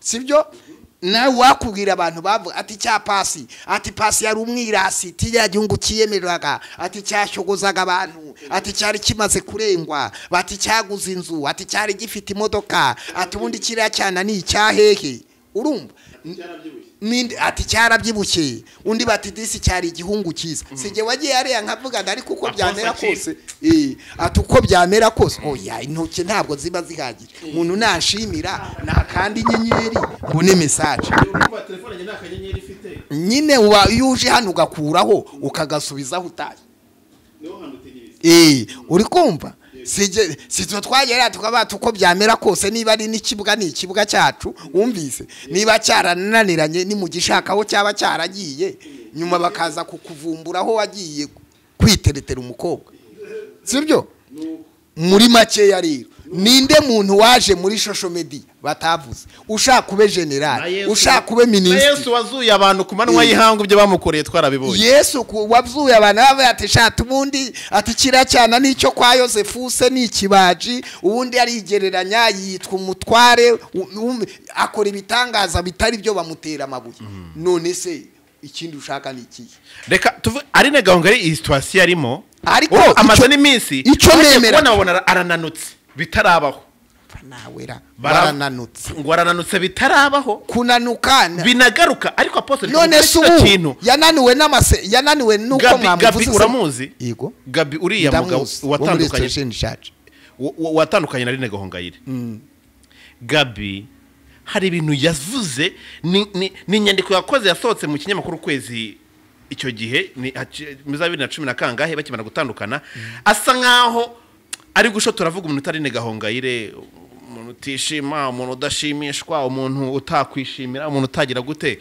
sibyo? Nawe wakubwira abantu bavuga ati cya Pasi, ati Pasi yari umwirasi, tijya gihugu kiyemereraga, ati cyashogozaga abantu, ati cyari kimaze kurengwa, bati cyaguze inzu, ati cyari gifite imodoka, ati ubundi kiriya cyana ni icyahehe. Urumva ninde ati cyarabyibukiye, undi bati disi cyari igihungu cyiza. Sije wagiye ariya nkavuga ariko uko byamera kose ati uko byamera kose oya intoke ntabwo ziba zihagije. Umuntu nashimira nakandi inyenyeri mbone message, telefone nge nakanyenyeri ifite nyine yuje hano ugakuraho ukagasubizaho utaye, niho hano utegereza. Uri kumva? Sije twagera tukaba tuko byamera kose, niba ari n'ikibuga ni ikibuga cyacu, wumvise? Niba cyarananiranye ni mugishakaho cyaba cyaragiye, nyuma bakaza kukuvumburaho wagiye kwiteretera umukobwa, sibyo? Muri make ya rero ninde muntu waje muri social media batavuze ushaka kube general ushaka kube ministre Yesu wazuye abantu ku manwa y'ihanga ibyo bamukoreye twarabibonye Yesu wazuye abantu bave ati shatu bundi ati kira cyana nicyo kwa Yosefu se n'ikibaji ubundi arigereranya yitwa umutware akora ibitangaza bitari byo bamutera amabuye none se ikindi ushaka niki reka tuvuge Aline Gahongayire iyi situation arimo ariko amaze n'iminsi icyo nemera kubona babona arananutse bitarabaho nawera barananutse ngo arananutse bitarabaho kunanukana binagaruka ariko apostle none se yananiwe n'amase yananiwe nuko mwamuvuze uramuzi yego Gabi uriya mugabo watandukanye na Aline Gahongayire Gabi hari ibintu yavuze ni inyandiko yakoze yasohotse mu kinyamakuru kwezi icyo gihe ni 2010 kangahe bakimana gutandukana asa nkaho ari gushotora avuga umuntu utari Aline Gahongayire umuntu utishima umuntu udashimishwa umuntu utakwishimira umuntu utagira gute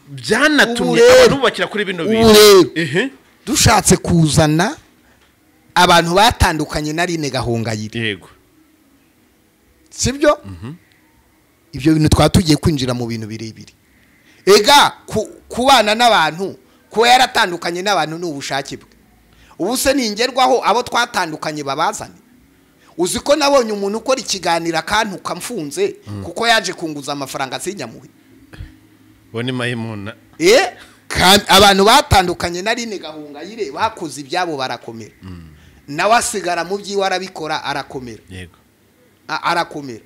byanatumye abantu bakira kuri bino bintu dushatse kuzana abantu batandukanye na Aline Gahongayire yego sibyo ibyo bintu twatugiye kwinjira mu bintu birebire ega kubana n'abantu ko yaratandukanye n'abantu n'ubushake bwe ubu se ningerwaho abo twatandukanye babazane uzi ko nabonye umuntu ukora ikiganiro akantu kamfunze kuko yaje kunguza amafaranga sinyamuhe bone mayimuna kandi abantu batandukanye na Aline Gahongayire bakoze ibyabo barakomera nawe asigara mu byiwe arabikora arakomera yego arakomera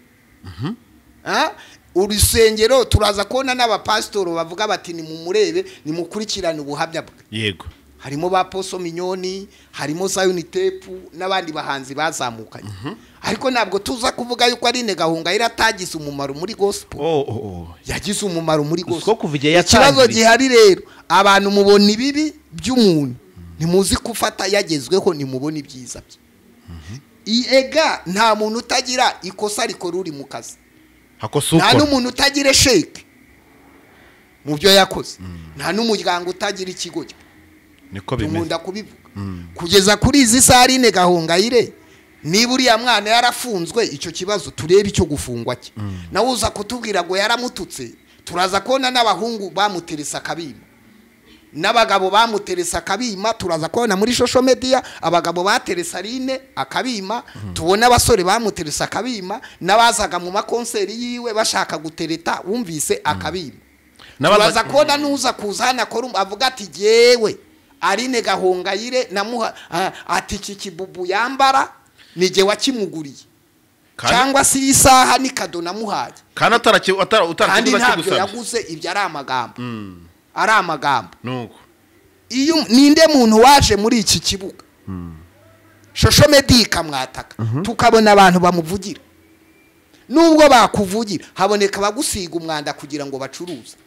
urusengero turaza kubona n'abapasitoro bavuga bati ni mumurebe ni mukurikirana ubuhamya bwe yego harimo ba Poso Minyoni harimo Sayuni Tepu n'abandi bahanzi bazamukanye ariko ntabwo tuza kuvuga yuko Aline Gahongayire atagize umumaro muri gospel yagize umumaro muri gospel ikibazo gihari rero abantu mubona ibibi by'umuntu ntimuzi kufata yagezweho nimubona ibyiza bye ega nta muntu utagira ikosa rikora uri mu kazi nta n'umuntu utagira sheke mu byo yakoze nta n'umuryango utagira ikigo cye niko bimeze nkunda kubivuga kugeza kuri izi saa Aline Gahongayire niba uriya mwana yarafunzwe icyo kibazo turebe icyo gufungwa cye nawe uza kutubwira ngo yaramututse turaza kubona n'abahungu bamuteresa akabima n'abagabo bamuteresa akabima turaza kubona muri social media abagabo bateresa Aline akabima tubona abasore bamuteresa akabima n'abazaga mu makonseri yiwe bashaka gutereta wumvise akabima turaza kubona nuza kuzana akora avuga ati yewe Aline Gahongayire namuha ati iki kibubu yambara nije wakimuguriye cyangwa si isaha ni kado namuhaye kana kandi ntabyo yaguze ibyo ari amagambo ari amagambo nuko iyo ninde muntu waje muri iki kibuga social media kamwataka tukabona abantu bamuvugira nubwo bakuvugira haboneka bagusiga umwanda kugira ngo bacuruze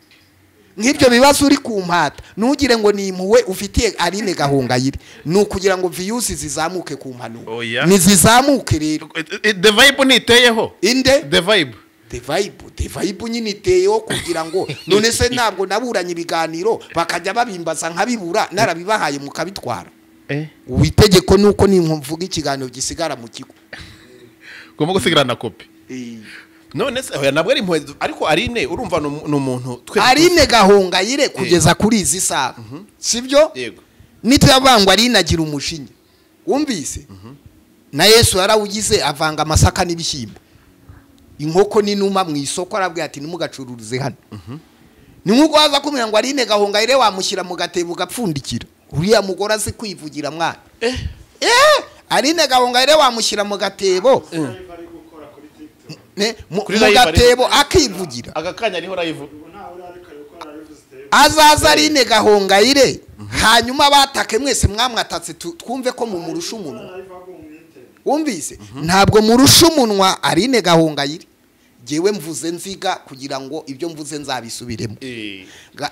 nk'ibyo bibazo uri kumpata ntugire ngo ni impuwe ufitiye Aline Gahongayire nukugira ngo views zizamuke ku mpanuro nizizamuke rero the vibe niteyeho inde the vibe nyine iteyeho kugira ngo none se ntabwo naburanye ibiganiro bakajya babimbaza nkabibura narabibahaye mukabitwara witegeko nuko nimvuga ikiganiro gisigara mu kigo gomba gusigarana kopi none se oya nabwo ari impuwe ariko Aline urumva n'umuntu Aline Gahongayire kugeza kuri izi saa sibyo yego nituyavangwa Aline agira umushinya wumvise na Yesu yarawugize avanga amasaka n'ibishyimbo inkoko n'inuma mu isoko arabwiye ati nimugacururize hano ni nkuko waza kumenya ngo Aline Gahongayire wamushyira mu gatebo gapfundikira uriya mugore azi kwivugira mwana Aline Gahongayire wamushyira mu gatebo mu gatebo akivugira agakanya ariho live azaza Aline Gahongayire hanyuma batake mwese mwamwatatse twumve ko mu murusha umunwa wumvise ntabwo murusha umunwa Aline Gahongayire jewe mvuze nziga kugira ngo ibyo mvuze nzabisubiremo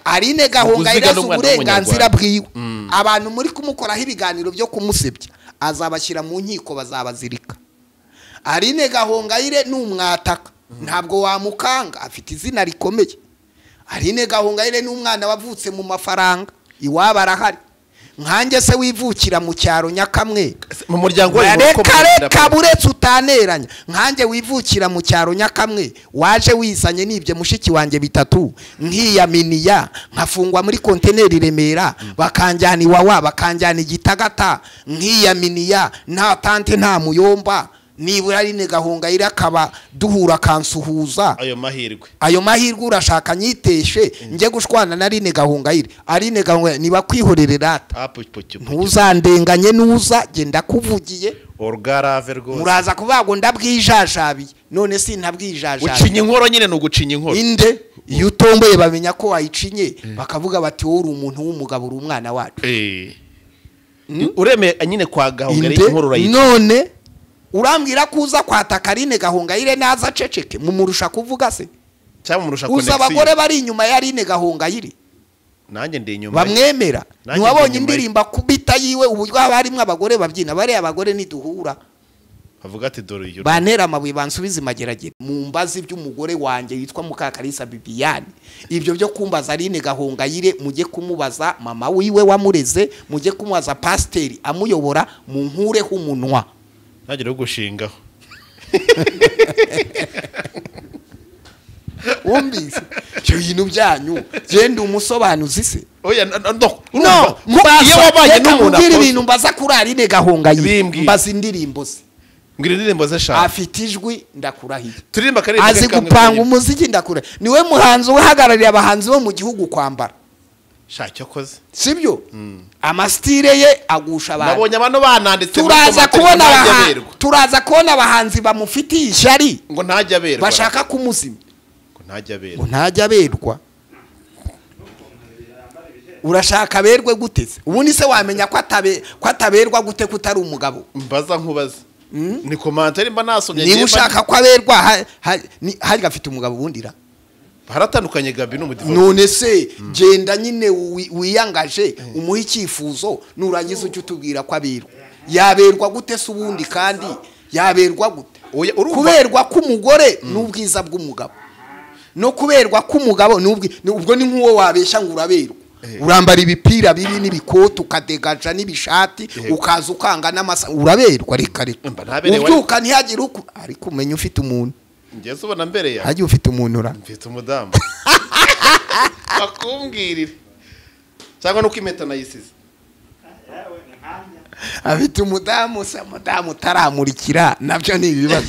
Aline Gahongayire uburenganzira bwiwe abantu muri kumukoraho ibiganiro byo kumusebya azabashyira mu nkiko bazabazirika Aline Gahongayire n'umwataka ntabwo wamukanga afite izina rikomeye Aline Gahongayire n'umwana wavutse mu mafaranga iwaba arahari nkanjye se wivukira mu cyaro nyakamwe mu muryango reka buretse utaneranya nkanjye wivukira mu cyaro nyakamwe waje wizanye nibye mushiki wanjye bitatu nkiyaminiya nkafungwa muri konteneri Remera bakanjyana Iwawa bakanjyana Igitagata nkiyaminiya nta tante nta muyomba nibura Aline Gahongayire akaba duhura kansuhuza ayo mahirwe urashaka nyiteshe nje gushwana na Aline Gahongayire niba kwihorere rata ntuzandenganye nuza genda kuvugiye orgarave rwose muraza kubago ndabwijashabi none si ntabwijashabi ucinye inkoro nyine no gucinya inkoro inde iyo utomboye bamenya ko wayicinye bakavuga bati wowe uri umuntu w'umugabo uri umwana wacu ureme nyine kwa Gahongayire inkoro urayica none urambwira kuza kwataka Aline Gahongayire naza ceceke mumurusha kuvuga se cyangwa murusha connection uza abagore bari inyuma ya Aline Gahongayire nanjye ndi inyuma bamwemera ntiwabonye indirimba kubita yiwe uburyo habarimwe abagore babyina bari abagore niduhura bavuga ati dore iyo bantera amabuye bansubiza imageragere mu mbazi by'umugore wanjye yitwa Mukakarisa Bibiane ibyo byo kumbaza Aline Gahongayire mujye kumubaza mama wiwe wamureze mujye kumubaza pasiteri amuyobora mu nkure h'umunwa nagire gushingaho umbise cyo yinu byanyu genda umusobanuzi se oya no iyo wabanye n'umuntu ibintu mbaza kuri Aline Gahongayire mbaza indirimbo se ngira indirimbo ze shaka afite ijwi ndakurahiye turirimba kare azi gupanga umuziki ndakura niwe muhanzi uhagarariye abahanzi bo mu gihugu kwambara shaka koze sibyo amastire ye agusha abantu nabonye abantu bananditse turaza kubona abahanzi bamufitiye ishari ngo ntajya aberwa bashaka kumuzima ngo ntajya aberwa urashaka aberwe gute se ubundi se wamenya ko ataberwa gute kutari umugabo mbaza nkubaza ni commentaire mba nasomye niba ushaka ko aberwa hari gafite umugabo ubundira haratandukanye Gabi n'umudivu none se genda nyine wiyangaje umuha icyifuzo nurangiza ujye utubwira ko aberwa yaberwa gute se ubundi kandi yaberwa gute kuberwa k'umugore n'ubwiza bw'umugabo no kuberwa k'umugabo ubwo ni nk'uwo wabeshya ngo uraberwa urambara ibipira bibi n'ibikoto ukadegaja n'ibishati ukaza ukanga n'amasa uraberwa reka ubyuka ntihagire uko ariko umenya ufite umuntu ngeze ubona mbere ya hagiye ufite umuntu ura mfite umudamu bakumbwirire cyangwa nuko impeta nayisize afite umudamu se umudamu utaramurikira nabyo ni ibibazo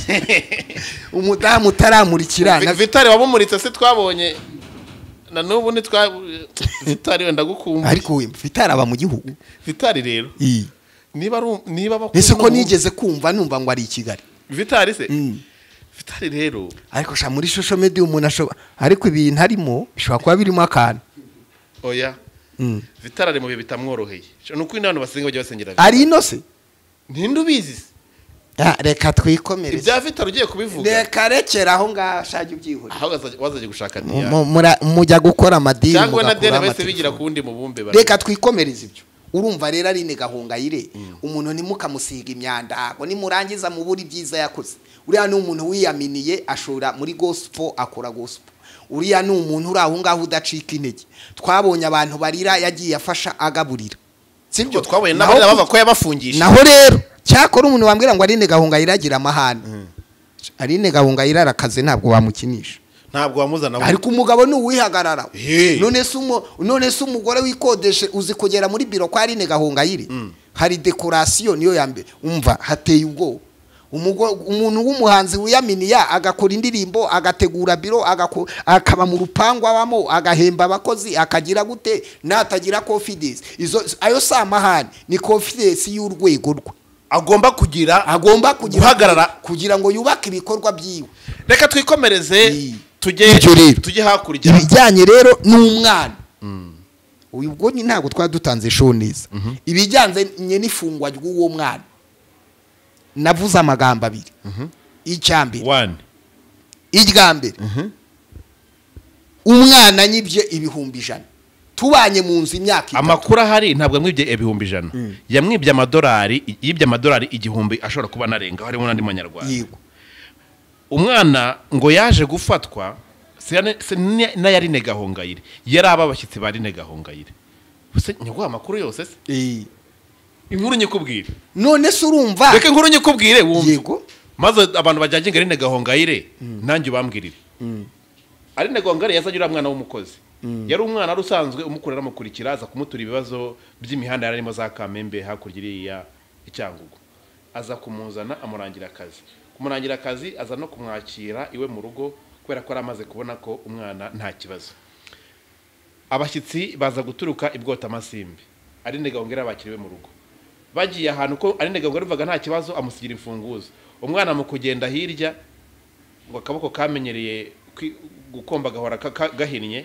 umudamu utaramurikira Vitali wabumuritse se twabonye na nubu ni Vitali wenda gukumva ariko we Vitali aba mu gihugu Vitali rero niba ese ko nigeze kumva numva ngo ari i Kigali Vitali se Vitali rero ariko sha muri social media umuntu ashoba ariko ibintu harimo bishobora kuba birimo akantu oya Vitali ari mu bihe bitamworoheye nuko inano basenga bajya basengera ari ino se ntinde ubizi reka twikomereze ibya Vitali ugiye kubivuga reka rekera aho ngashajye ubyihura aho wazaje gushaka mujya gukora amadini cyangwa na dene bese bigira kundi mu bumbe reka twikomereze ibyo urumva rero Aline Gahongayire umuntu nimukamusiga imyanda ngo nimurangiza mu buri byiza yakoze uriya ni umuntu wiyaminiye ashora muri gospel akora gospel uriya ni umuntu uri aho ngaho udacika intege twabonye abantu barira yagiye afasha agaburira sibyo twabonye nabo bava ko yabafungisha naho rero cyakora umuntu wambwira ngo Aline Gahongayire agira amahane Aline Gahongayire arakaze ntabwo wamukinisha ntabwo wamuzana ariko umugabo ni uwihagarara none se umugore wikodeshe uzi kugera muri biro kwa Aline Gahongayire hari decoration niyo ya mbere umva hateye ubwo umuntu w'umuhanzi wiyaminiya agakora indirimbo agategura biro akaba mu rupangu abamo agahemba abakozi akagira gute natagira confidence ayo samahane ni confidence y'urwego rwe agomba kugira guhagarara kugira ngo yubake ibikorwa byiwe reka twikomereze tujye hakurya ibijyanye rero n'umwana uyu ubwo ntabwo twadutanze show neza ibijyanye n'ifungwa ry'uwo mwana navuze amagambo abiri icyambere iryambere umwana nyibye ibihumbi 100 tubanye mu nzu imyaka amakuru ahari ntabwo amwibye ibihumbi 100 yamwibye amadolari yibye amadolari 1000 ashobora kuba narenga harimo n'andi manyarwanda yego umwana ngo yaje gufatwa na Aline Gahongayire yari ababashyitsi ba Aline Gahongayire se nyiguha amakuru yose se inkuru nyikubwire none se urumva reka inkuru nyikubwire wumve yego maze abantu bajyanye Aline Gahongayire nanjye ubambwirire Aline Gahongayire yasagira umwana w'umukozi yari umwana rusanzwe umukurira mukurikira aza kumutura ibibazo by'imihanda yarimo za Kamembe hakurya iriya icyangugu aza kumuzana amurangira akazi aza no kumwakira iwe mu rugo kubera ko aramaze kubona ko umwana nta kibazo abashyitsi baza guturuka ibwota amasimbi Aline Gahongayire abakiriwe mu rugo bagiye ahantu ko Aline Gahongayire uvaga nta kibazo amusigira imfunguzo umwana mu kugenda hirya ngo akaboko kamenyereye gukomba gahora gahinnye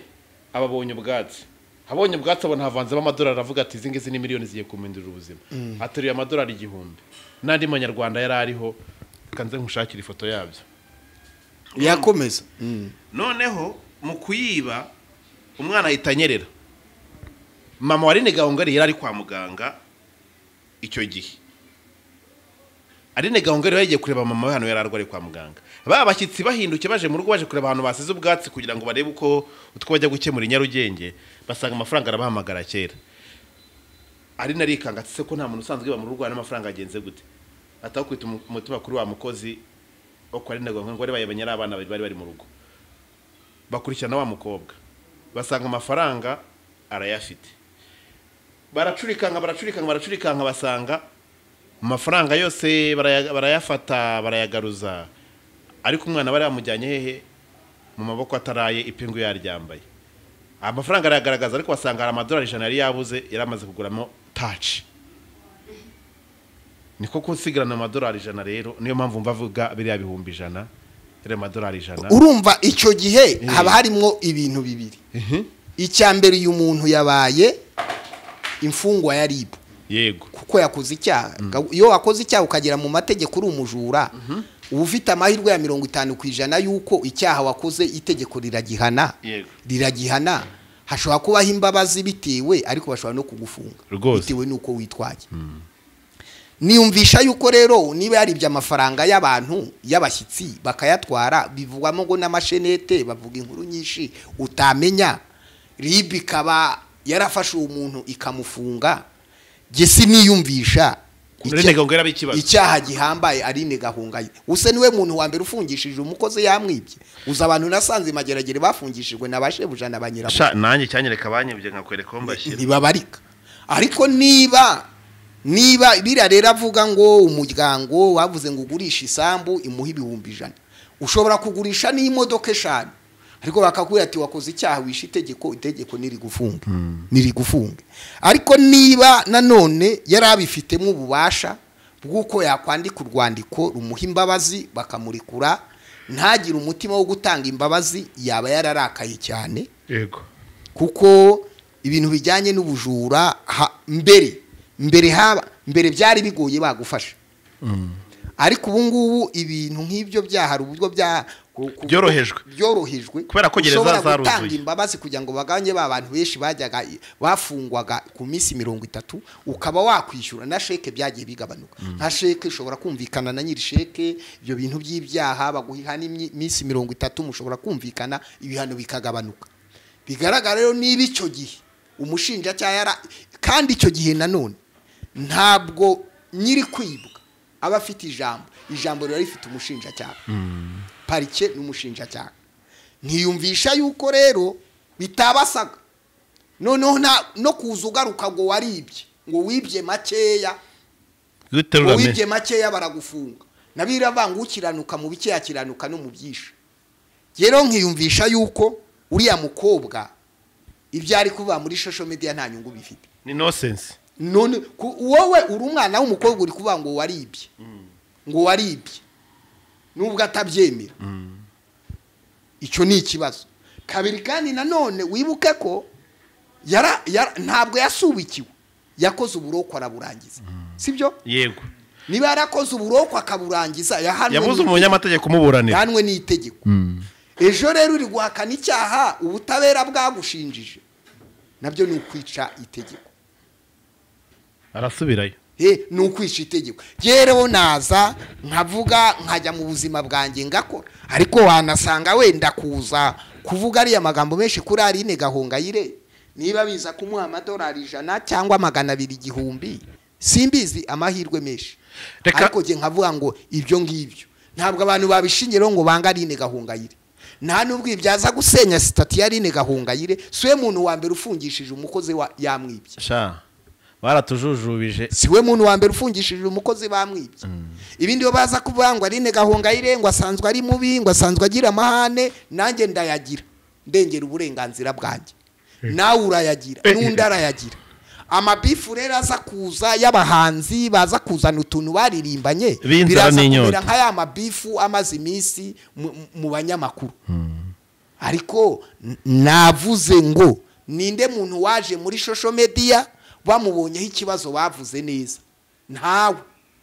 ababonye ubwatsi abona havanzemo amadolari avuga ati izi ngizi ni miliyoni zigiye kumindurira ubuzima ateruye amadolari 1000 n'andi manyarwanda yari ariho kanze nkushakira ifoto yabyo yakomeza noneho mu kuyiba umwana ahitanyerera mama wa Aline Gahongayire yari kwa muganga icyo gihe Aline Gahongayire yagiye kureba mama we hano yari arwari kwa muganga abashyitsi bahinduke baje mu rugo baje kureba ahantu basize ubwatsi kugira ngo barebe uko utwo bajya gukemura Nyarugenge basanga amafaranga arabahamagara kera Aline arikanga ati se ko nta muntu usanzwe ba mu rugo n'amafaranga agenze gute atakwita umutima kuri wa mukozi uko Aline Gahongayire bayebanye abana bari mu rugo bakurikirana wa mukobwa basanga amafaranga arayafite baracurikanga basanga amafaranga yose barayafata barayagaruza ariko umwana bari bamujyanye hehe mu maboko ataraye ipingu yaryambaye amafaranga aragaragaza ariko basanga hari amadolari 100 yari yabuze yaramaze kuguramo touch niko kunsigarana amadolari 100 rero niyo mpamvu mbavuga biriya bihumbi 100 rero amadolari 100 urumva icyo gihe haba harimo ibintu bibiri icyambere uyu muntu yabaye imfungwa ya RIB yego kuko yakoze icyaha iyo wakoze icyaha ukagera mu mategeko uri umujura uba ufite amahirwe ya 50% yuko icyaha wakoze itegeko riragihana hashobora kubaho imbabazi bitewe ariko bashobora no kugufunga bitewe nuko witwaye niyumvisha yuko rero niba yari by'amafaranga y'abantu y'abashyitsi bakayatwara bivugwamo ngo n'amashenete bavuga inkuru nyinshi utamenya RIB ikaba yarafashe umuntu ikamufunga gesi niyumvisha icyaha gihambaye Aline Gahongayire use niwe muntu wa mbere ufungishije umukozi yamwibye uza abantu nasanze mageragere bafungishijwe nabashebuja nabanyiramo nanjye cyanyereka banyibye nkakwereka ko mbashyira ntibabarika ariko niba bira rero avuga ngo umuryango wavuze ngo ugurisha isambu imuha 100,000 ushobora kugurisha n'imodoka 5 ariko bakakubwira ati wakoze icyaha wishe itegeko niri gufunga ariko niba nanone yari abifitemo ububasha bw'uko yakwandika urwandiko rumuha imbabazi bakamurikura ntagire umutima wo gutanga imbabazi yaba yararakaye cyane yego kuko ibintu bijyanye n'ubujura mbere byari bigoye bagufasha ariko ubu ngubu ibintu nk'ibyo byahari uburyo byorohejwe kubera ko gereza zaruzuye gutanga imbabazi kugira ngo baganye abantu benshi bajyaga bafungwaga ku minsi 30 ukaba wakwishyura na sheke byagiye bigabanuka nka sheke ushobora kumvikana na nyiri sheke ibyo bintu by'ibyaha baguhiha n'iminsi 30 mushobora kumvikana ibihano bikagabanuka bigaragara rero niba icyo gihe umushinjacyaha kandi icyo gihe nanone ntabwo nyiri kwibwa aba afite ijambo rero rifite umushinjacyaha parike n'umushinjacyaha ntiyumvisha yuko rero bitabasaga noneho no kuza ugaruka ngo waribye ngo wibye makeya baragufunga nabira bangukiranuka mu bike yakiranuka no mu byisha rero nkiyumvisha yuko uriya mukobwa ibyo ari kuba muri social media nta nyungu bifite ni nonsense none wowe uri umwana w'umukobwa uri kuvuga ngo waribye nubwo atabyemera icyo ni ikibazo kabiri kandi nanone wibuke ko ntabwo yasubikiwe yakoze uburoko araburangiza sibyo yego niba yarakoze uburoko akaburangiza yabuze umunyamategeko umuburanira yanwe n'itegeko ejo rero uri guhakana icyaha ubutabera bwagushinjije nabyo ni ukwica itegeko arasubirayo ni ukwica itegeko rero naza nkavuga nkajya mu buzima bwanjye ngakora ariko wanasanga wenda kuza kuvuga ariya magambo menshi kuri Aline Gahongayire niba biza kumuha amadolari 100 cyangwa 200 igihumbi simbizi amahirwe menshi ariko je nkavuga ngo ibyo ngibyo ntabwo abantu babishingiro ngo banga Aline Gahongayire nta nubwo ibyaza gusenya sitati ya Aline Gahongayire siwe muntu wa mbere ufungishije umukozi wa yamwibye sha baratujujubije siwe muntu wa mbere ufungishije umukozi bamwibye ibindi bo baza kubangwa Aline Gahongayire ngo asanzwe ari mubi ngo asanzwe agira amahane nanjye ndayagira ndengera uburenganzira bwanjye nawe urayagira n'undi arayagira amabifu rero aza kuza y'abahanzi baza kuzana utuntu baririmbanye biraza kumera nka ya mabifu amaze iminsi mu banyamakuru ariko navuze ngo ninde muntu waje muri social media bamubonyeho ikibazo bavuze neza ntawe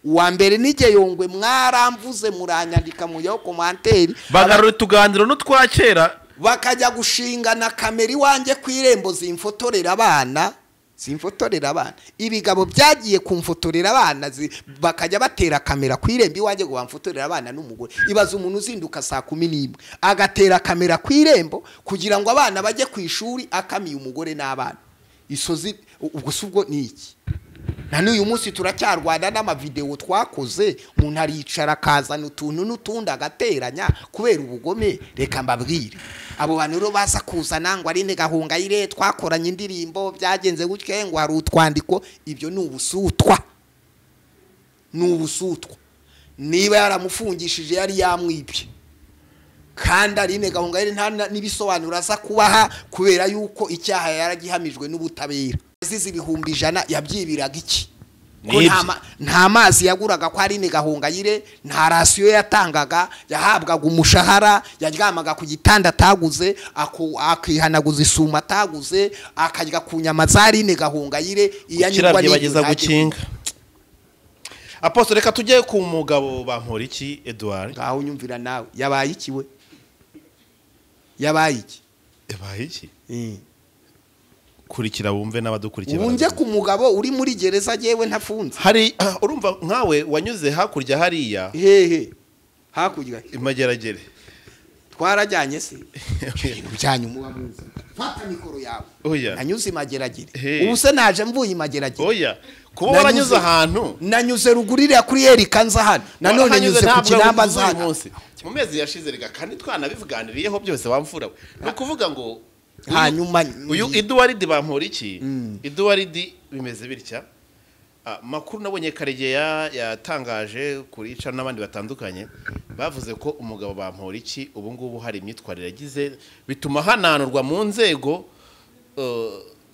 uwa mbere nige Yongwe mwaramvuze muranyandika mu yo commentaire bagarura tuganiro n'utwakera bakajya gushingana kamera iwanjye kwirembo zimfotorera abana ibigabo byagiye kumfotorera abana bakajya batera kamera kwirembo iwanjye ngo bamfotorera abana n'umugore ibaza umuntu uzinduka saa 11 agatera kamera kwirembo kugira ngo abana bajye ku ishuri akamiye umugore n'abana isozi ubwo subwo niki nani uyu munsi turacyarwana n'amavideo twakoze umuntu aricara kazana utuntu n'utundi agateranya kubera ubugome reka mbabwire abo bantu ro baza kuzana ngo Aline Gahongayire twakoranye indirimbo byagenze gutye ngo hari utwandiko ibyo n'ubusutwa niba yaramufungishije yari yamwibye kandi Aline Gahongayire nta nibisobanura za kubaha kubera yuko icyaha yaragihamijwe n'ubutabera zizi 100 yabyibiraga iki nta mazi yaguraga kwa Aline Gahongayire nta rasiyo yatangaga yahabwaga umushahara yaryamaga ku gitanda ataguze akihanaguza isuma ataguze akarya ku nyama za Aline Gahongayire iyanyirwa bageza gukinga Apostle reka tujye ku mugabo Bamporiki Edouard ngaho unyumvira nawe yabaye iki we yabaye iki kurikira wumve n'abadukurikira unje ku mugabo uri muri gereza jewe ntafunze hari urumva nkawe wanyuze hakurya hariya hakurya imageragere twarajyanye se cyane umubamuza fata mikoro yawe nanyuze imageragere ubu se naje mvuye imageragere kuba waranyuze ahantu nanyuze rugurira kuri Erika nza hano nanone nanyuze ku kinamba za mu mezi yashize Reka kandi twanabivuganiriyeho byose wamfura no kuvuga ngo hanyuma uyu Edouard Bamporiki Edouard bimeze bitya makuru nabonye Karegeya yatangaje kurica n'abandi batandukanye bavuze ko umugabo Bamporiki ubu ngubu hari imyitwarire yagize bituma hananurwa mu nzego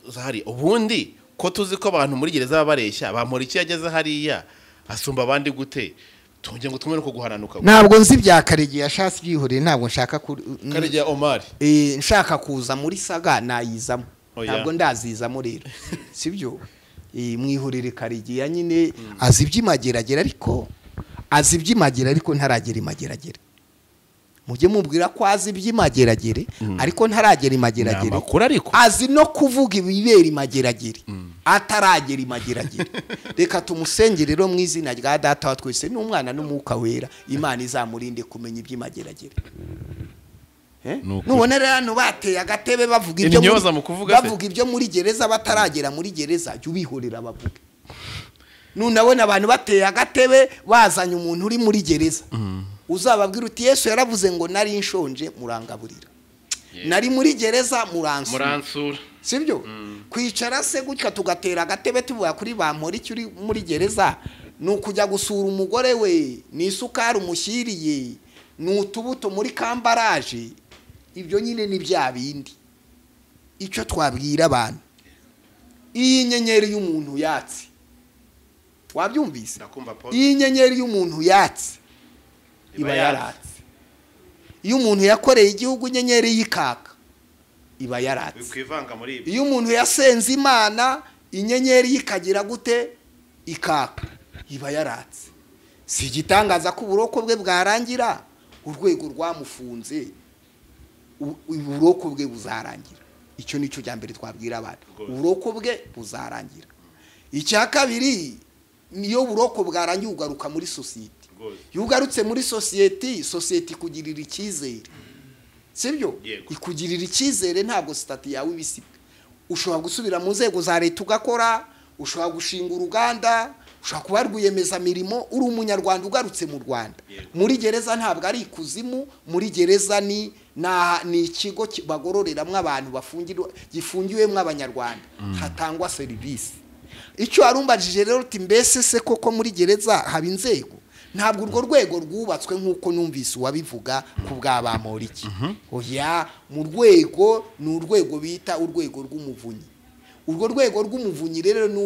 zahari ubundi ko tuzi ko abantu muri gereza bareshya Bamporiki yageze hariya asumba abandi gute tujye ngo tumwe ko guhananuka ntabwo nzi bya Karegeya yashasi byihoreye ntabwo nshaka Karegeya Omar nshaka kuza muri saga nayizamo ntabwo ndazizamo rero sibyo mwihurire Karegeya nyine azi iby'imageragere ariko ntaragera imageragere mujye mubwira ko azi iby'imageragere ariko ntaragera imageragere azi no kuvuga ibibera imageragere ataragera imageragere reka tumusengere rero mu izina rya data wa twese n'umwana n'umuka wera Imana izamurinde kumenya iby'imageragere nubona rero bateye agatebe bavuga ibyo muri gereza bataragera muri gereza jya ubihorera bavuga nunabona abantu bateye agatebe bazanye umuntu uri muri gereza uzababwira uti Yesu yaravuze ngo nari nshonje murangaburira nari muri gereza muransura sibyo kwicara se gutya tugatera agatebe tuvuga kuri Bamporiki uri muri gereza nukujya gusura umugore we ni isukari umushyiriye nutubuto muri kambaraje ibyo nyine ni bya bindi icyo twabwira abantu iyi nyenyeri y'umuntu yatse wabyumvise iyi nyenyeri y'umuntu yatse iba yaratse iyo umuntu yakoreye igihugu nyenyeri y'ikaka iba yaratse iyo umuntu yasenze Imana inyenyeri yikagira gute ikaka iba yaratse si igitangaza ko uburoko bwe bwarangira urwego rwamufunze uburoko bwe buzarangira icyo nicyo cya mbere twabwira abantu uburoko bwe buzarangira icya kabiri niyo buroko bwarangiye ugaruka muri society yugarutse muri society ikugirira icyizere sibyo ikugirira icyizere ntabwo stati yawe ibisibwa ushobora gusubira mu nzego za leta ugakora, ushobora gushinga uruganda, ushobora kuba rwiyemeza mirimo, uri umunyarwanda ugarutse mu Rwanda. Muri gereza ntabwo ari ikuzimu, muri gereza ni ikigo bagororeramwe abantu gifungiwemo Abanyarwanda, hatangwa serivisi. Icyo arumbajije rero uti mbese se koko muri gereza haba inzego? Ntabwo urwo rwego rwubatswe nk'uko numvise uwabivuga ku bwa Bamporiki. Oya, mu rwego ni urwego bita urwego rw'umuvunyi. Urwo rwego rw'umuvunyi rero ni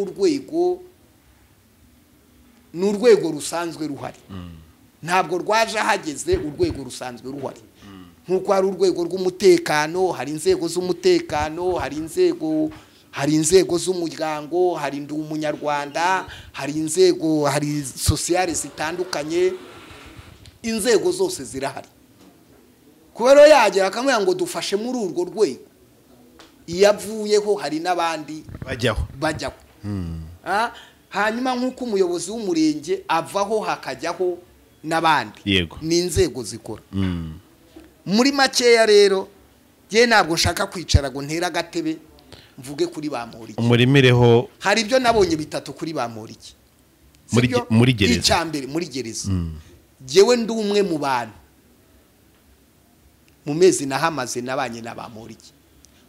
urwego rusanzwe ruhari. Ntabwo rwaje hageze urwego rusanzwe ruhari. Nk'uko hari urwego rw'umutekano, hari inzego z'umutekano, hari inzego z'umuryango, hari ndi umunyarwanda, hari inzego, hari sociale zitandukanye, inzego zose zirahari. Kubera yagera akamenya ngo dufashe muri urwo rwego, iyo avuyeho hari n'abandi bajyaho. Hanyuma nk'uko umuyobozi w'umurenge avaho hakajyaho n'abandi, ni inzego zikora. Muri makeya rero je ntabwo nshaka kwicara ngo ntera agatebe mvuge kuri Bamporiki. Umurimireho hari ibyo nabonye bitatu kuri Bamporiki muri gereza. Icyambere muri gereza, jewe ndi umwe mu bantu mu mezi nahamaze nabanye na Bamporiki,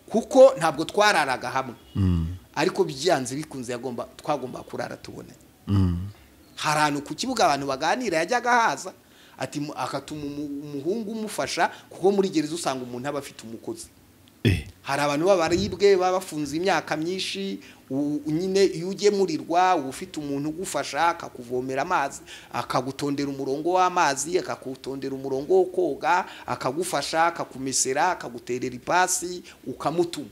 kuko ntabwo twararaga hamwe, ariko byanze bikunze twagomba kurara tubonanye. Hari ahantu ku kibuga abantu baganira yajyaga haza ati akatuma umuhungu umufasha, kuko muri gereza usanga umuntu aba afite umukozi. Hari abantu babaribwe bafunze imyaka myinshi, nyine iyo ugemurirwa ufite umuntu ugufasha akakuvomera amazi, akagutondera umurongo w'amazi, akakutondera umurongo wo koga, akagufasha, akakumesera, akaguterera ipasi, ukamutuma.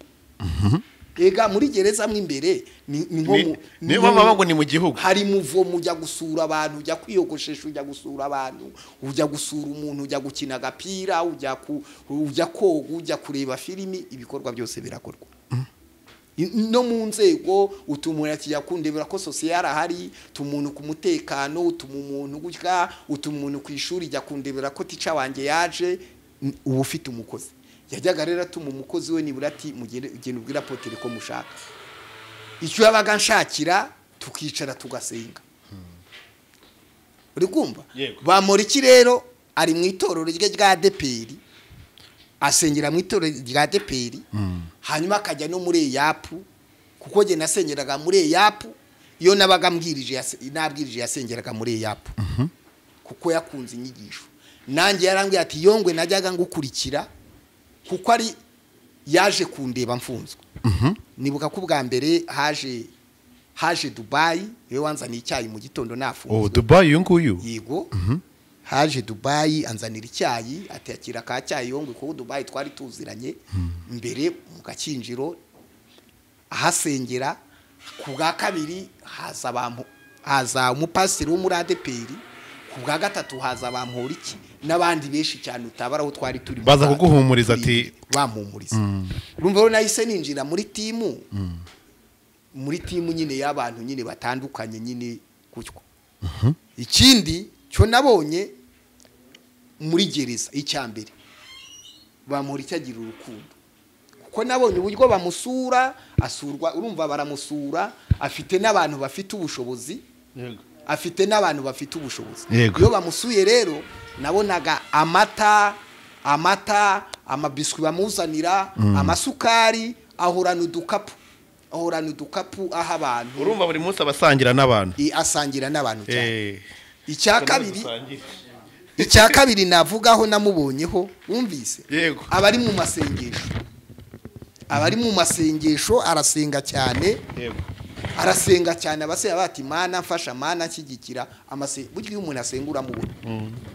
Ega muri gereza mo imbere ni baba ngo ni mu gihugu hari muvomo ujya gusura abantu, ujya kwiyogoshesha, ujya gusura abantu, ujya gusura umuntu, ujya gukina agapira, ujya koga, ujya kureba filimi, ibikorwa byose birakorwa. No mu nzego utumura yakundebera ko sociale ahari, tumuntu ku mutekano, umuntu gutya, umuntu ku ishuri jya kundebera ko tica wanjye yaje, ubu ufite umukozi. Yajyaga rero atuma umukozi we nibura ati mugende ubwira potere ko mushaka. Icyo yabaga nshakira tukicara tugasenga. Uri kumva? Bamporiki rero ari mu itorero rya ADPR, asengera mu itorero rya ADPR, hanyuma akajya no muri Eyapu, kuko je nasengeraga muri Eyapu, iyo nabaga nabwirije yasengeraga muri Eyapu, kuko yakunze inyigisho. Nanjye yarambwiye ati Yongwe najyaga ngukurikira, kuko ari yaje kundeba mfunzwe. Nibuka ko bwa mbere haje Dubai, yewe wanzaniye icyayi mu gitondo nafunzwe. Dubai yunguyu? Yego. Haje Dubai anzanira icyayi, ati akira ka cyayi Yongwe, kuko Dubai twari tuziranye mbere mu gakinjiro ahasengera. Ku bwa kabiri haza umupasiteri wo muri ADPR, ku bwa gatatu haza Bamporiki n'abandi benshi cyane utabaraho twari turi baza kuguhumuriza ati bampumuriza. Urumva rero nahise ninjira muri timu, muri timu nyine y'abantu nyine batandukanye nyine gutyo. Ikindi cyo nabonye muri gereza icyambere, Bamporiki agira urukundo, kuko nabonye uburyo bamusura, asurwa, urumva baramusura, afite n'abantu bafite ubushobozi. Afite n'abantu bafite ubushobozi. Iyo bamusuye rero nabonaga amata, amabiswi bamuzanira, amasukari, ahorana udukapu aha abantu. Urumva buri munsi abasangira n'abantu. Asangira n'abantu cyane. Icya kabiri navugaho namubonyeho, wumvise? Abari mu masengesho. Abari mu masengesho arasenga cyane. Arasenga cyane, abaseba bati mana mfasha, mana nshyigikira. Buryo umuntu asengura mu buri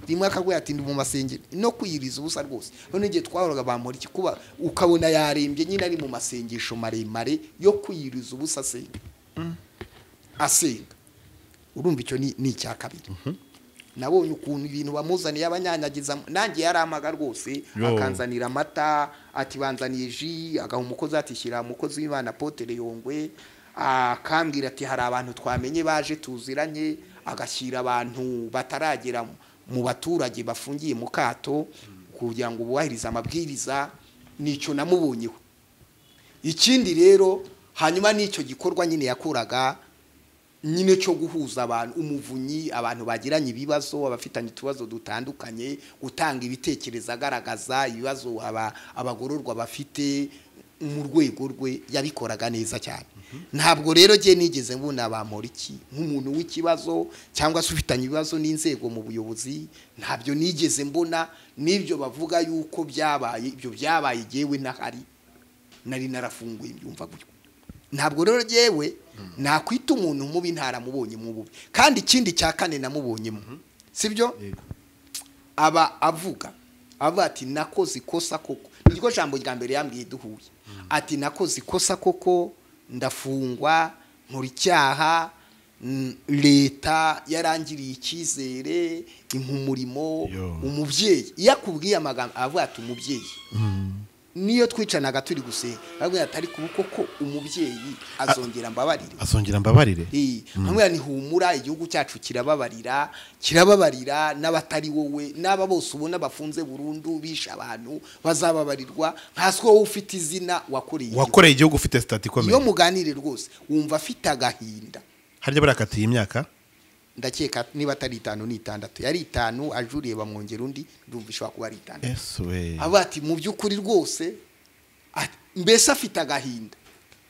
rimwe akagwe ati ndi mu masengero no kwiyiriza ubusa rwose. None igihe twahoraga Bamporiki kuba ukabona yarembye nyine ari mu masengesho maremare yo kwiyiriza ubusa asenga. Urumva icyo ni icya kabiri. Nabonye ukuntu ibintu bamuzaniye abanyanyagiza, nanjye yaramaga rwose, akanzanira amata, ati banzaniye ji, agaha umukozi ati shyira umukozi w'Imana potere Yongwe, akambwira ati hari abantu twamenye baje tuziranye, agashyira abantu bataragera mu baturage bafungiye mu kato kugira ngo bubahirize amabwiriza. Nicyo namubonyeho. ikindi rero hanyuma n'icyo gikorwa nyine yakoraga nyine cyo guhuza abantu umuvunyi abantu bagiranye ibibazo abafitanye utubazo dutandukanye gutanga ibitekerezo agaragaza ibibazo abagororwa bafite mu rwego rwe yabikoraga neza cyane ntabwo rero je nigeze mbona Bamporiki nk'umuntu w'ikibazo cyangwa se ufitanye ibibazo n'inzego mu buyobozi ntabyo nigeze mbona n'ibyo bavuga yuko byabaye ibyo byabaye jewe ntahari nari narafunguye byumva gutyo ntabwo rero jewe nakwita umuntu mubi ntaramubonye mu bubi kandi ikindi cya kane namubonyemo sibyo aba avuga ati nakoze ikosa koko niryo jambo rya mbere yambwiye duhuye ati nakoze ikosa koko ndafungwa muri cyaha leta yarangiriye ikizere impumurimo umubyeyi yakubwiye amagambo avuga ati umubyeyi niyo twicanaga turi gusenga avuga ati ariko koko umubyeyi azongera mbabarire hamwe ni humura igihugu cyacu kirababarira n'abatari wowe n'aba bose ubona bafunze burundu bisha abantu bazababarirwa nkaswe wowe ufite izina wakoreye igihugu ufite stati ikomeye iyo muganire rwose wumva afite agahinda harya barakatiye imyaka ndakeka niba atari 5 ni 6 yari 5 ajuriye bamwongera undi ndumvisha kuba ari 6 abati mu byukuri rwose mbese afite agahinda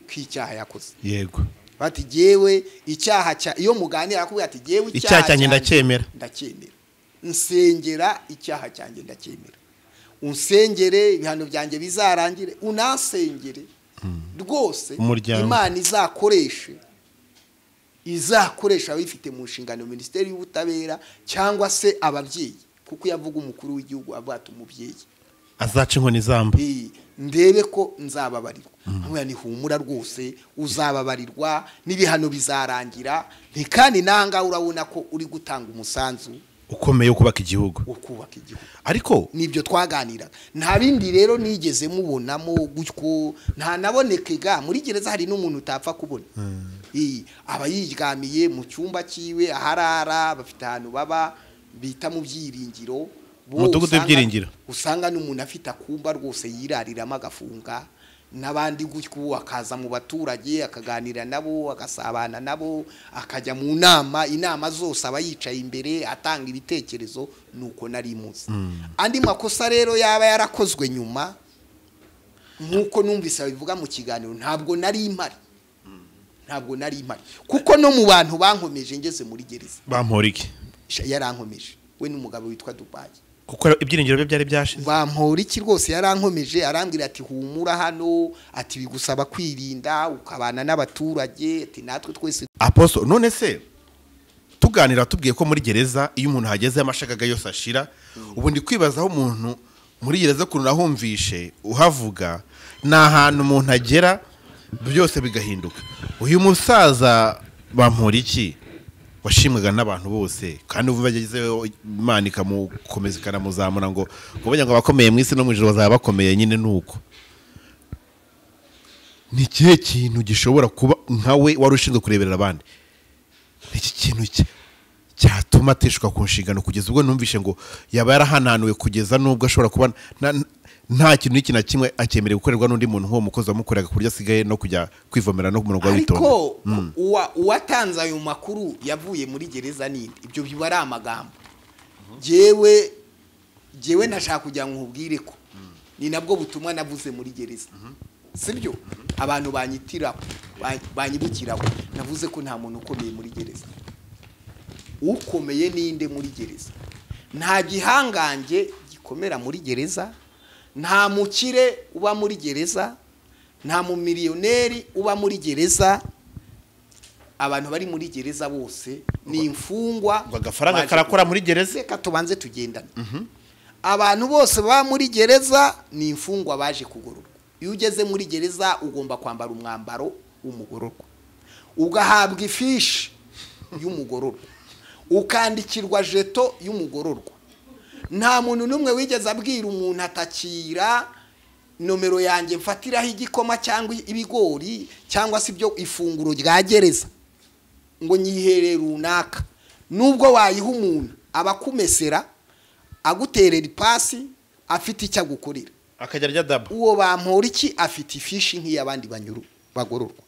k'icyaha yakoze yego bati jewe icyaha iyo muganira akubwira ati jewe icyaha cyanjye ndacyemera nsengera icyaha cyanjye ndacyemera unsengere ibihano byanjye bizarangire unansengere rwose Imana izakoresha abifite mu nshingano Minisiteri y'Ubutabera cyangwa se ababyeyi kuko yavuga umukuru w'igihugu abata umubyeyi azaca inkoni zamba ndebe ko nzababarirwa hamwe ni humura rwose uzababarirwa n'ibihano bizarangira kandi nanga urabona ko uri gutanga umusanzu ukomeye ukubaka igihugu ariko nibyo twaganira nta bindi rero nigeze mubonamo gutyo nta nabonekega muri gereza hari n'umuntu utapfa kubona aba yiryamiye mu cyumba kiwe aharara bafite ahantu baba bita mu byiringiro mudugudu w'ibyiringiro usanga n'umuntu afite akumba rwose yirariramo agafunga n'abandi gutyo akaza mu baturage akaganira nabo agasabana nabo akajya mu inama zose aba yicaye imbere atanga ibitekerezo nuko nari muzi andi makosa rero yaba yarakozwe nyuma nkuko numvise bivuga mu kiganiro ntabwo nari impari kuko no mu bantu bankomeje ngeze muri gereza Bamporiki yarankomeje we n'umugabo witwa Dubai kuko ibyiringiro bye byari byashize Bamporiki rwose yarankomeje arambwira ati humura hano ati bigusaba kwirinda ukabana n'abaturage ati natwe twese Apostle none se tuganira tubwiye ko muri gereza iyo umuntu hageze amashagaga yose ashira ubundi kwibazaho umuntu muri gereza kuntu nahumvishe uhavuga na hantu umuntu agera byose bigahinduka uyu musaza Bamporiki washimwaga n'abantu bose kandi uvuga yagizeho Imana ikamukomeza ikanamuzamura ngo kubenya ngo abakomeye mu isi no mu ijuru bazaba bakomeye nyine nuko ni kihe kintu gishobora kuba nkawe wari ushinzwe kureberera abandi iki kintu cyatuma ateshuka ku nshingano kugeza ubwo numvishe ngo yaba yarahananuwe kugeza nubwo ashobora kuba nta kintu n'iki na kimwe akemereye gukorerwa n'undi muntu nk'uwo mukozi wamukoreraga ku buryo asigaye no kujya kwivomera no ku murongo w'itongo ariko uwatanze ayo makuru yavuye muri gereza n'indi ibyo biba ari amagambo jewe nashaka kugira ngo nkubwire ko ni nabwo butumwa navuze muri gereza sibyo abantu banyibukiraho navuze ko nta muntu ukomeye muri gereza ukomeye ninde muri gereza nta gihangange gikomera muri gereza nta mukire uba muri gereza nta mumiliyoneri uba muri gereza abantu bari muri gereza bose ni imfungwa bagafaranga karakora muri gereza reka tubanze tugendane abantu bose baba muri gereza ni imfungwa baje kugororwa iyo ugeze muri gereza ugomba kwambara umwambaro w'umugororwa ugahabwa ifishi y'umugororwa ukandikirwa jeto y'umugororwa nta muntu numwe wigeze abwira umuntu atakira nomero yanjye mfatiraho igikoma cyangwa ibigori cyangwa se ibyo ifunguro rya gereza ngo nyihere runaka nubwo wayiha umuntu abakumesera aguterera ipasi afite icyo agukorera akajya arya dabo. uwo Bamporiki afite ifishi nk'iy'abandi bagororwa,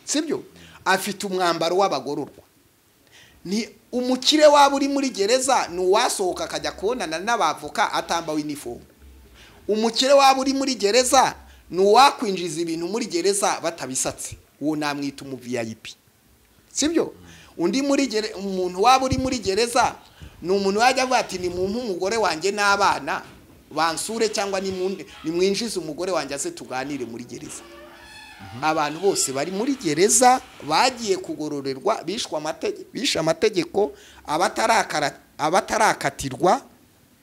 sibyo? afite umwambaro w'abagororwa. Ni umukire waba uri muri gereza ni uwasohoka akajya kubonana n'abavoka atambawe uniform. Umukire waba uri muri gereza ni uwakwinjiza ibintu muri gereza batabisatse, uwo namwita umu VIP, sibyo? undi muri umuntu waba uri muri gereza ni umuntu wajya avuga ati ni muntu umugore wanjye n'abana bansure cyangwa ni mwinjiza umugore wanjye ase tuganire muri gereza. Abantu bose bari muri gereza bagiye kugororerwa bishe amategeko, abatarakatirwa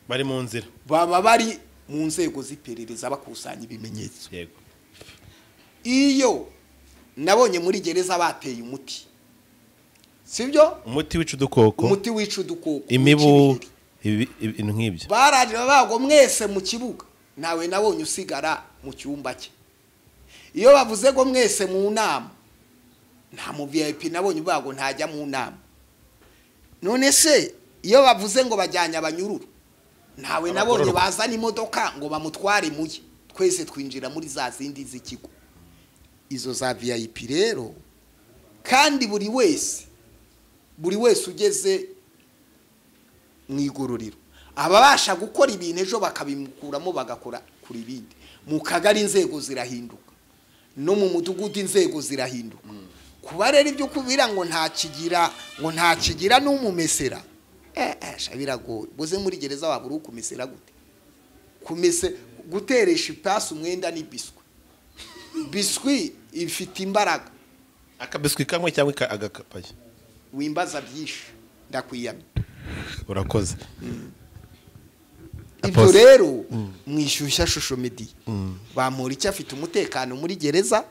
bari mu nzira, baba bari mu nzego z'iperereza bakusanya ibimenyetso. yego. Iyo nabonye muri gereza bateye umuti, sibyo? umuti wica udukoko, umuti wica udukoko, imibu, ibintu nk'ibyo. baraje babago mwese mu kibuga, nawe nabonye usigara mu cyumba cye. Iyo bavuze ngo mwese mu nama, nta mu VIP nabonye bago ntajya mu nama. None se iyo bavuze ngo bajyanye abanyururu, ntawe nabonye bazana imodoka ngo bamutware muye, twese twinjira muri za zindi z'ikigo. Izo za VIP rero, kandi buri wese ugeze mu igororero ababasha gukora ibintu ejo bakabimukuramo bagakora kuri bindi. Mu kagari inzego zirahinduka, no mu mudugudu inzego zirahinduka. Kuba rero ibyo kubira ngo nta kigira n'umumesera, biragoye. Boze muri gereza wabura ukumesera gute? Guteresha ipasi umwenda ni biswi ifite imbaraga. Akabiswi kamwe cyangwa agakapaye, wimbaza byinshi ndakwiyamye. urakoze. Ibyo rero mwishyushya shusho media. Bamporiki afite umutekano muri gereza,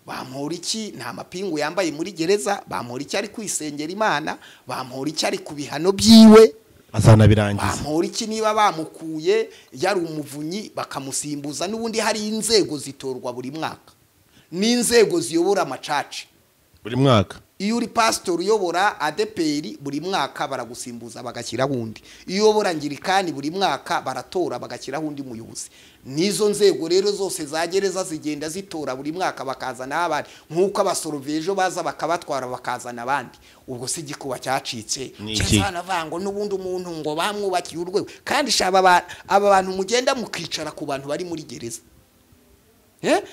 Bamporiki nta mapingu yambaye muri gereza, Bamporiki ari kwisengera Imana, Bamporiki ari ku bihano byiwe, azanabirangiza. Bamporiki niba bamukuye yari umuvunyi bakamusimbuza, n'ubundi hari inzego zitorwa buri mwaka, n'inzego ziyobora amacaci buri mwaka. Iyo uri pastor uyobora ADPR buri mwaka baragusimbuza bagashyira hundi, iyo uyobora ngirikani buri mwaka baratora bagashyira hundi muyobozi. Nizo nzego rero zose za gereza zigenda zitora buri mwaka bakazana abandi, nkuko abasorovejo baza bakabatwara bakazana abandi. Ubwo si igikuba cyacitse cyazana vango n'ubundi umuntu ngo bamwubakiye urwego. Kandi shaba aba bantu mugenda mukicara ku bantu bari muri gereza,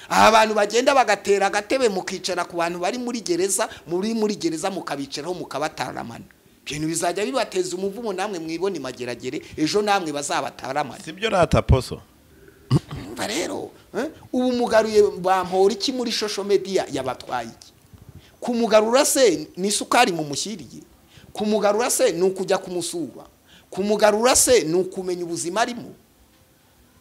abantu bagenda bagatera agatebe mukicara ku bantu bari muri gereza, muri gereza mukabicaraho mukabataramana. Ibintu bizajya bibateza umuvumo, namwe mwibona imageragere ejo namwe bazabataramana. Sibyo rata poso. Rero ubu mugaruye Bamporiki muri social media yabatwaye iki? Kumugarura se ni sukari mu mushyiriye? Kumugarura se ni ukujya kumusura? Kumugarura se ni ukumenya ubuzima arimo?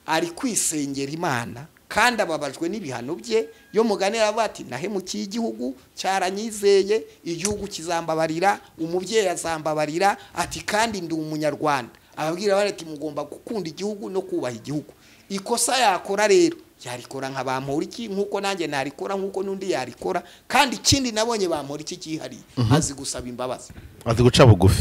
Ari kwisengera Imana kandi ababajwe n'ibihano bye. Yo muganira bati nahemukiye igihugu cyaranyizeye, igihugu kizambabarira, umubyeyi azambabarira, ati kandi ndi umunyarwanda. Ababwira bati mugomba gukunda igihugu no kubaha igihugu. Ikosa yakora rero yarikora nka Bamporiki, nkuko nanjye narikora, nkuko nundi yarikora. Kandi ikindi nabonye Bamporiki cyihari, azi gusaba imbabazi,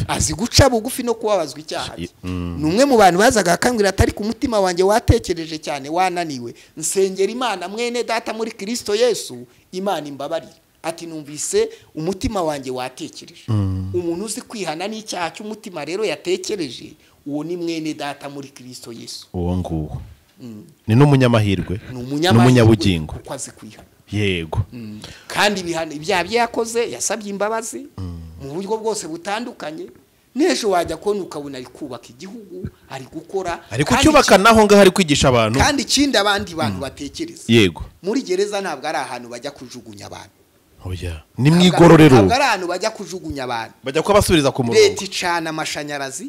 azi guca bugufi no kubabazwa icyaha. Numwe mu bantu bazaga akambwira atari ku mutima wanjye watekereje cyane wananiwe, nsengera Imana mwene data muri Kristo Yesu, Imana imbabarire. Ati numvise umutima wanjye watekereje. Umuntu uzi kwihana n'icyaha cy'umutima rero yatekereje, uwo ni mwene data muri Kristo Yesu. Uwo nguwo ni n'umunyamahirwe, n'umunyabugingo kuko azi kwihana. Yego. Kandi ibyaha yakoze yasabye imbabazi mu buryo bwose butandukanye. N'ejo wajya kubona ukabona ari kubaka igihugu, ari gukora, ari kucyubaka naho ngaho ari kwigisha abantu. Kandi ikindi abandi bantu batekereza, yego, muri gereza ntabwo ari ahantu bajya kujugunya abantu. Oya, ni mwigororero. Ntabwo ari ahantu bajya kujugunya abantu, bajya kubasubiriza ku murongo. Leta icana amashanyarazi,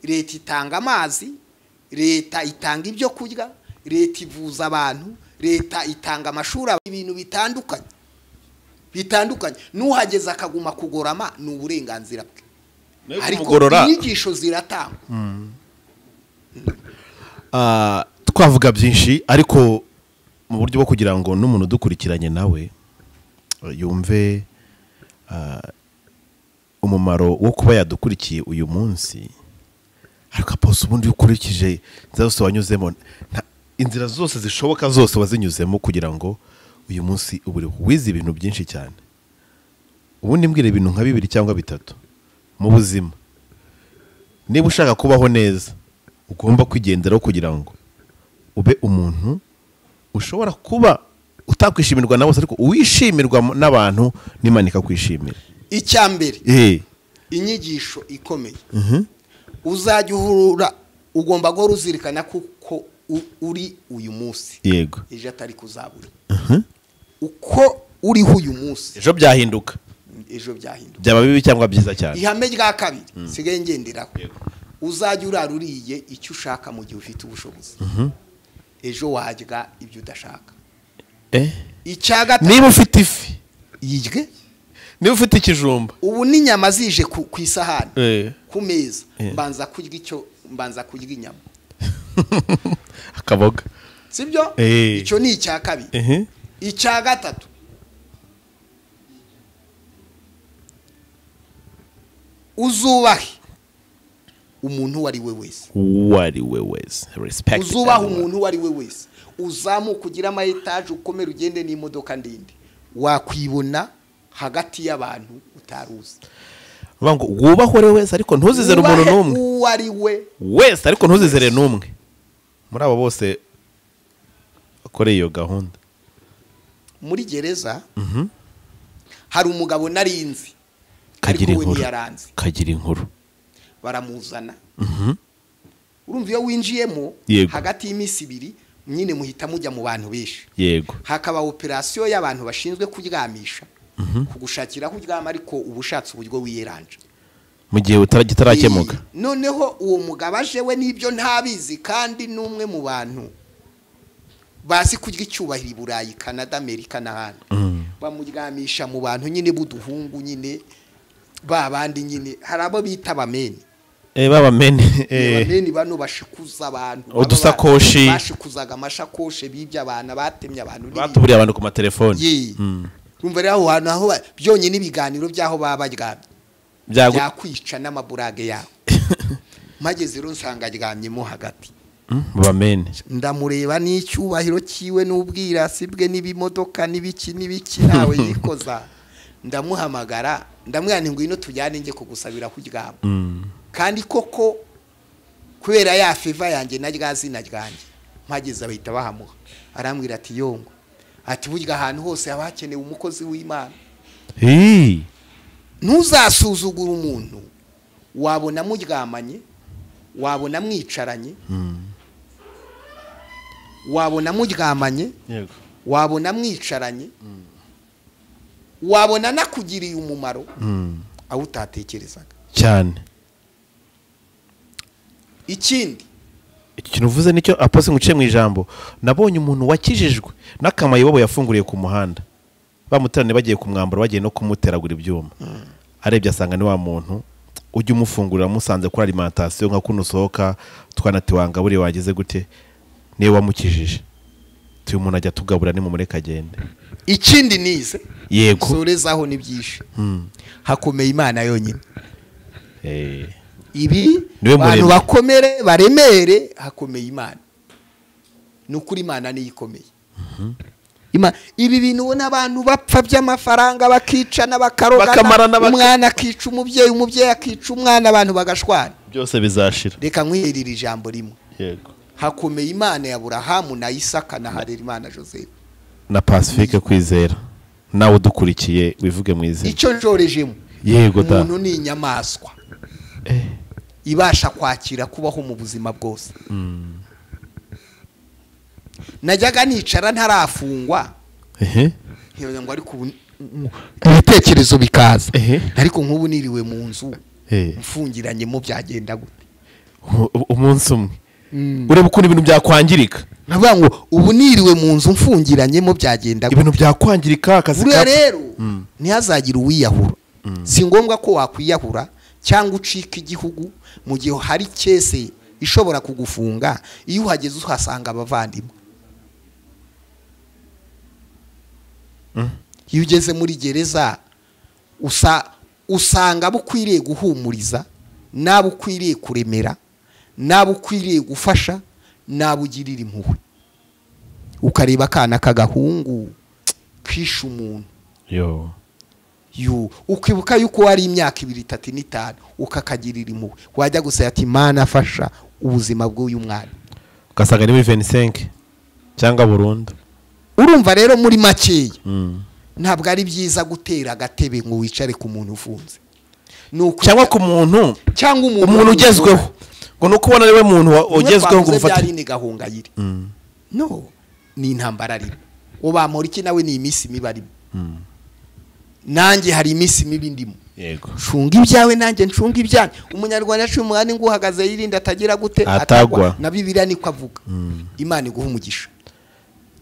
Leta itanga amazi, Leta itanga ibyo kurya, Leta ivuza abantu, Leta itanga amashuri, ibintu bitandukanye. Nuhageze akaguma kugorama ni uburenganzira bwe, ariko inyigisho ziratanga. Twavuga byinshi ariko mu buryo bwo kugira ngo n'umuntu dukurikiranye nawe yumve umumaro wo kuba yadukurikiye uyu munsi. Ariko apose ubundi ukurikije zose wanyuzemo, inzira zose zishoboka zose wazinyuzemo kugira ngo uyu munsi ubure wize ibintu byinshi cyane. Ubundi mbwira ibintu nka 2 cyangwa 3 mu buzima. Niba ushaka kubaho neza ugomba kwigenderaho kugira ngo ube umuntu ushobora kuba utakwishimirwa na bose ariko uwishimirwa n'abantu n'imanika kwishimira. Icyambere inyigisho ikomeye uzajya uhura ugomba go ruzirikana kuko uri uyu munsi yego ejo atari kuzabura uko uri uyu munsi ejo byahinduka byaba bibi cyangwa byiza cyane. Ihame rya kabiri sigaye ngenderaho uzajya uraruriye icyo ushaka mu gihe ufite ubushobozi ejo wajya ibyo udashaka. Icyagatatu niba ufite ifi yirye, niba ufite ikijumba ubu n'inyama zije ku isahani ku meza mbanza kurya inyama akaboga sibyo. Icyo ni icya kabiri. Icya gatatu uzubahe umuntu wari we wese respect. Uzubahe umuntu wari we wese uzamuka ugira ama etage ukomera ugende n'imodoka ndende wakwibona hagati y'abantu utaruzi. Bango wubahore wese ariko ntuzizere umuntu numwe. Uwari we wese ariko ntuzizere numwe. Muri abo bose akoreye iyo gahunda. Muri gereza hari umugabo narinzi kagira inkuru baramuzana. Urumva iyo winjiyemo hagati y'imisi 2 nyine muhita mujya mu bantu benshi. Yego. Hakaba operation y'abantu bashinzwe kuryamisha kugushakira kuryama ariko ubushatse uburyo wiyeranje mu gihe utarakemuka. Noneho uwo mugabo aje we nibyo ntabizi kandi numwe mu bantu bazi kurya icyubahiro i Burayi, Canada, Amerika n'ahandi. Bamuryamisha mu bantu nyine buduhungu nyine babandi nyine harabo bita abameni. Abameni bano bashikuza abantu. Udusakoshi bashikuzaga amashakoshi b'ibyabana batemye abantu batuburiye abantu ku matelefone. Umva rero ahantu aho byonyine ibiganiro byaho babaryamye byakwica n'amaburage yaho. Mageze rero nsanga aryamyemo hagati bamene ndamureba n'icyubahiro kiwe n'ubwirasi bwe n'ibimodoka n'ibiki nawe yikoza. Ndamuhamagara ndamwana ngwino tujyane nge kugusabira kuryama. Kandi koko kubera ya favor yanjye na ryazina ryanjye mageze abahita bahamuha. Arambwira ati Yongwe ati burya ahantu hose abakenewe umukozi w'Imana. Ntuzasuzugura umuntu wabona muryamanye, wabona mwicaranye, wabona muryamanye, wabona mwicaranye, wabona nakugiriye umumaro aho utatekerezaga cyane. Ikindi ikintu uvuze nicyo apose nguciye mu ijambo. Nabonye umuntu wakijijwe n'akamaye babo yafunguriye ku muhanda bamuterane bagiye kumwambara bagiye no kumuteragura ibyuma. Arebye asanga ni wa muntu ujye umufungurira musanze kuri alimentation nka kuno sohoka twanatiwanga buri wageze gute niwe wamukijije. Tuyu umuntu ajya tugabura ni mu mureka agende. Ikindi nize yego sorezaho nibyishe hakomeye Imana yonyine. Ibi abantu bakomere baremere hakomeye Imana. Nukuri Imana ni ikomeye. Ibi bintu ubona abantu bapfa by'amafaranga bakicana bakarogana umwana akica umubyeyi akica umwana abantu bagashwana byose bizashira. Reka nkwirira ijambo rimwe. Yego. Hakomeye Imana ya Aburahamu na Isaka na Harerimana Joseph na Pacifique Kwizera nawe udukurikiye wivuge mu izina. Icyo njorejemo yego da umuntu ni inyamaswa ibasha kwakira kubaho mu buzima bwose. Najyaga nicara ntarafungwa nkibaza ngo ariko ibitekerezo bikaza ariko nk'ubu niriwe mu nzu mfungiranye mu byagenda gute umunsi umwe ureba ukuntu ibintu byakwangirika. Navuga ngo ubu niriwe mu nzu mfungiranye mu byagenda gute ibintu byakwangirika akazi ka rero ntihazagira uwiyahura. Si ngombwa ko wakwiyahura cyangwa ucika igihugu mu gihe hari kese ishobora kugufunga. Iyo uhageze uhasanga abavandimwe. Iyo ugeze muri gereza usanga bukwiriye guhumuriza, nabukwiriye kuremera, nabukwiriye gufasha, nabugirira impuhwe. ukareba akana k'agahungu kisha umuntu ukibuka yuko wari imyaka 2, 3, 5 ukakagirira impuhwe wajya gusa ati Imana afasha ubuzima bw'uyu mwana ugasanga ni muri 25 cyangwa burundu. Urumva rero muri makeya ntabwo ari byiza gutera agatebe ngo wicare ku muntu ufunze cyangwa ku muntu cyangwa umuntu ugezweho ngo nuko ubona ariwe muntu ugezweho ngo umufate Aline Gahongayire no ni intambara ari Bamporiki nawe ni iminsi mibari nanjye hari iminsi mibi ndimo yego shunga ibyawe nanjye nshunga ibyanyu umunyarwanda acu umwani nguhagaze yirinda atagira gute atagwa na Bibiliya niko avuga Imana iguha umugisha.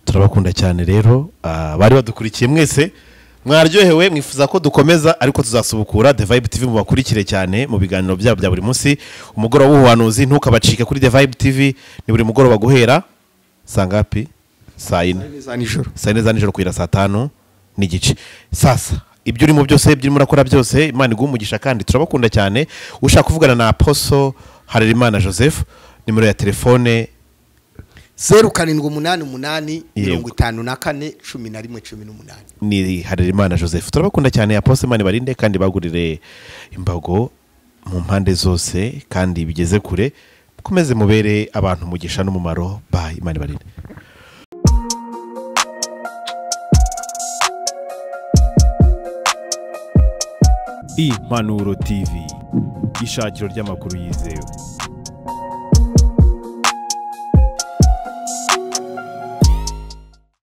Turabakunda cyane rero bari badukurikiye mwese mwaryohewe mwifuza ko dukomeza ariko tuzasubukura The Vibe TV mubakurikire cyane mu biganiro byabo bya buri munsi umugoroba w'ubuhanuzi ntukabacike kuri The Vibe TV ni buri mugoroba guhera sangapi saa 4 za nijoro kwira saa 5 n'igice. Sasa ibyo urimo byose ibyo murakora byose Imana iguha umugisha kandi turabakunda cyane. Ushaka kuvugana na Apostle Harerimana Joseph nimero ya telefone 0788541118 ni Harerimana Joseph. Turabakunda cyane Apostle Imana barinde kandi bagurire imbago mu mpande zose kandi bigeze kure mukomeze mubere abantu mugisha n'umumaro. Bye, Imana barinde. Impanuro TV ishakiro ry'amakuru yizewe.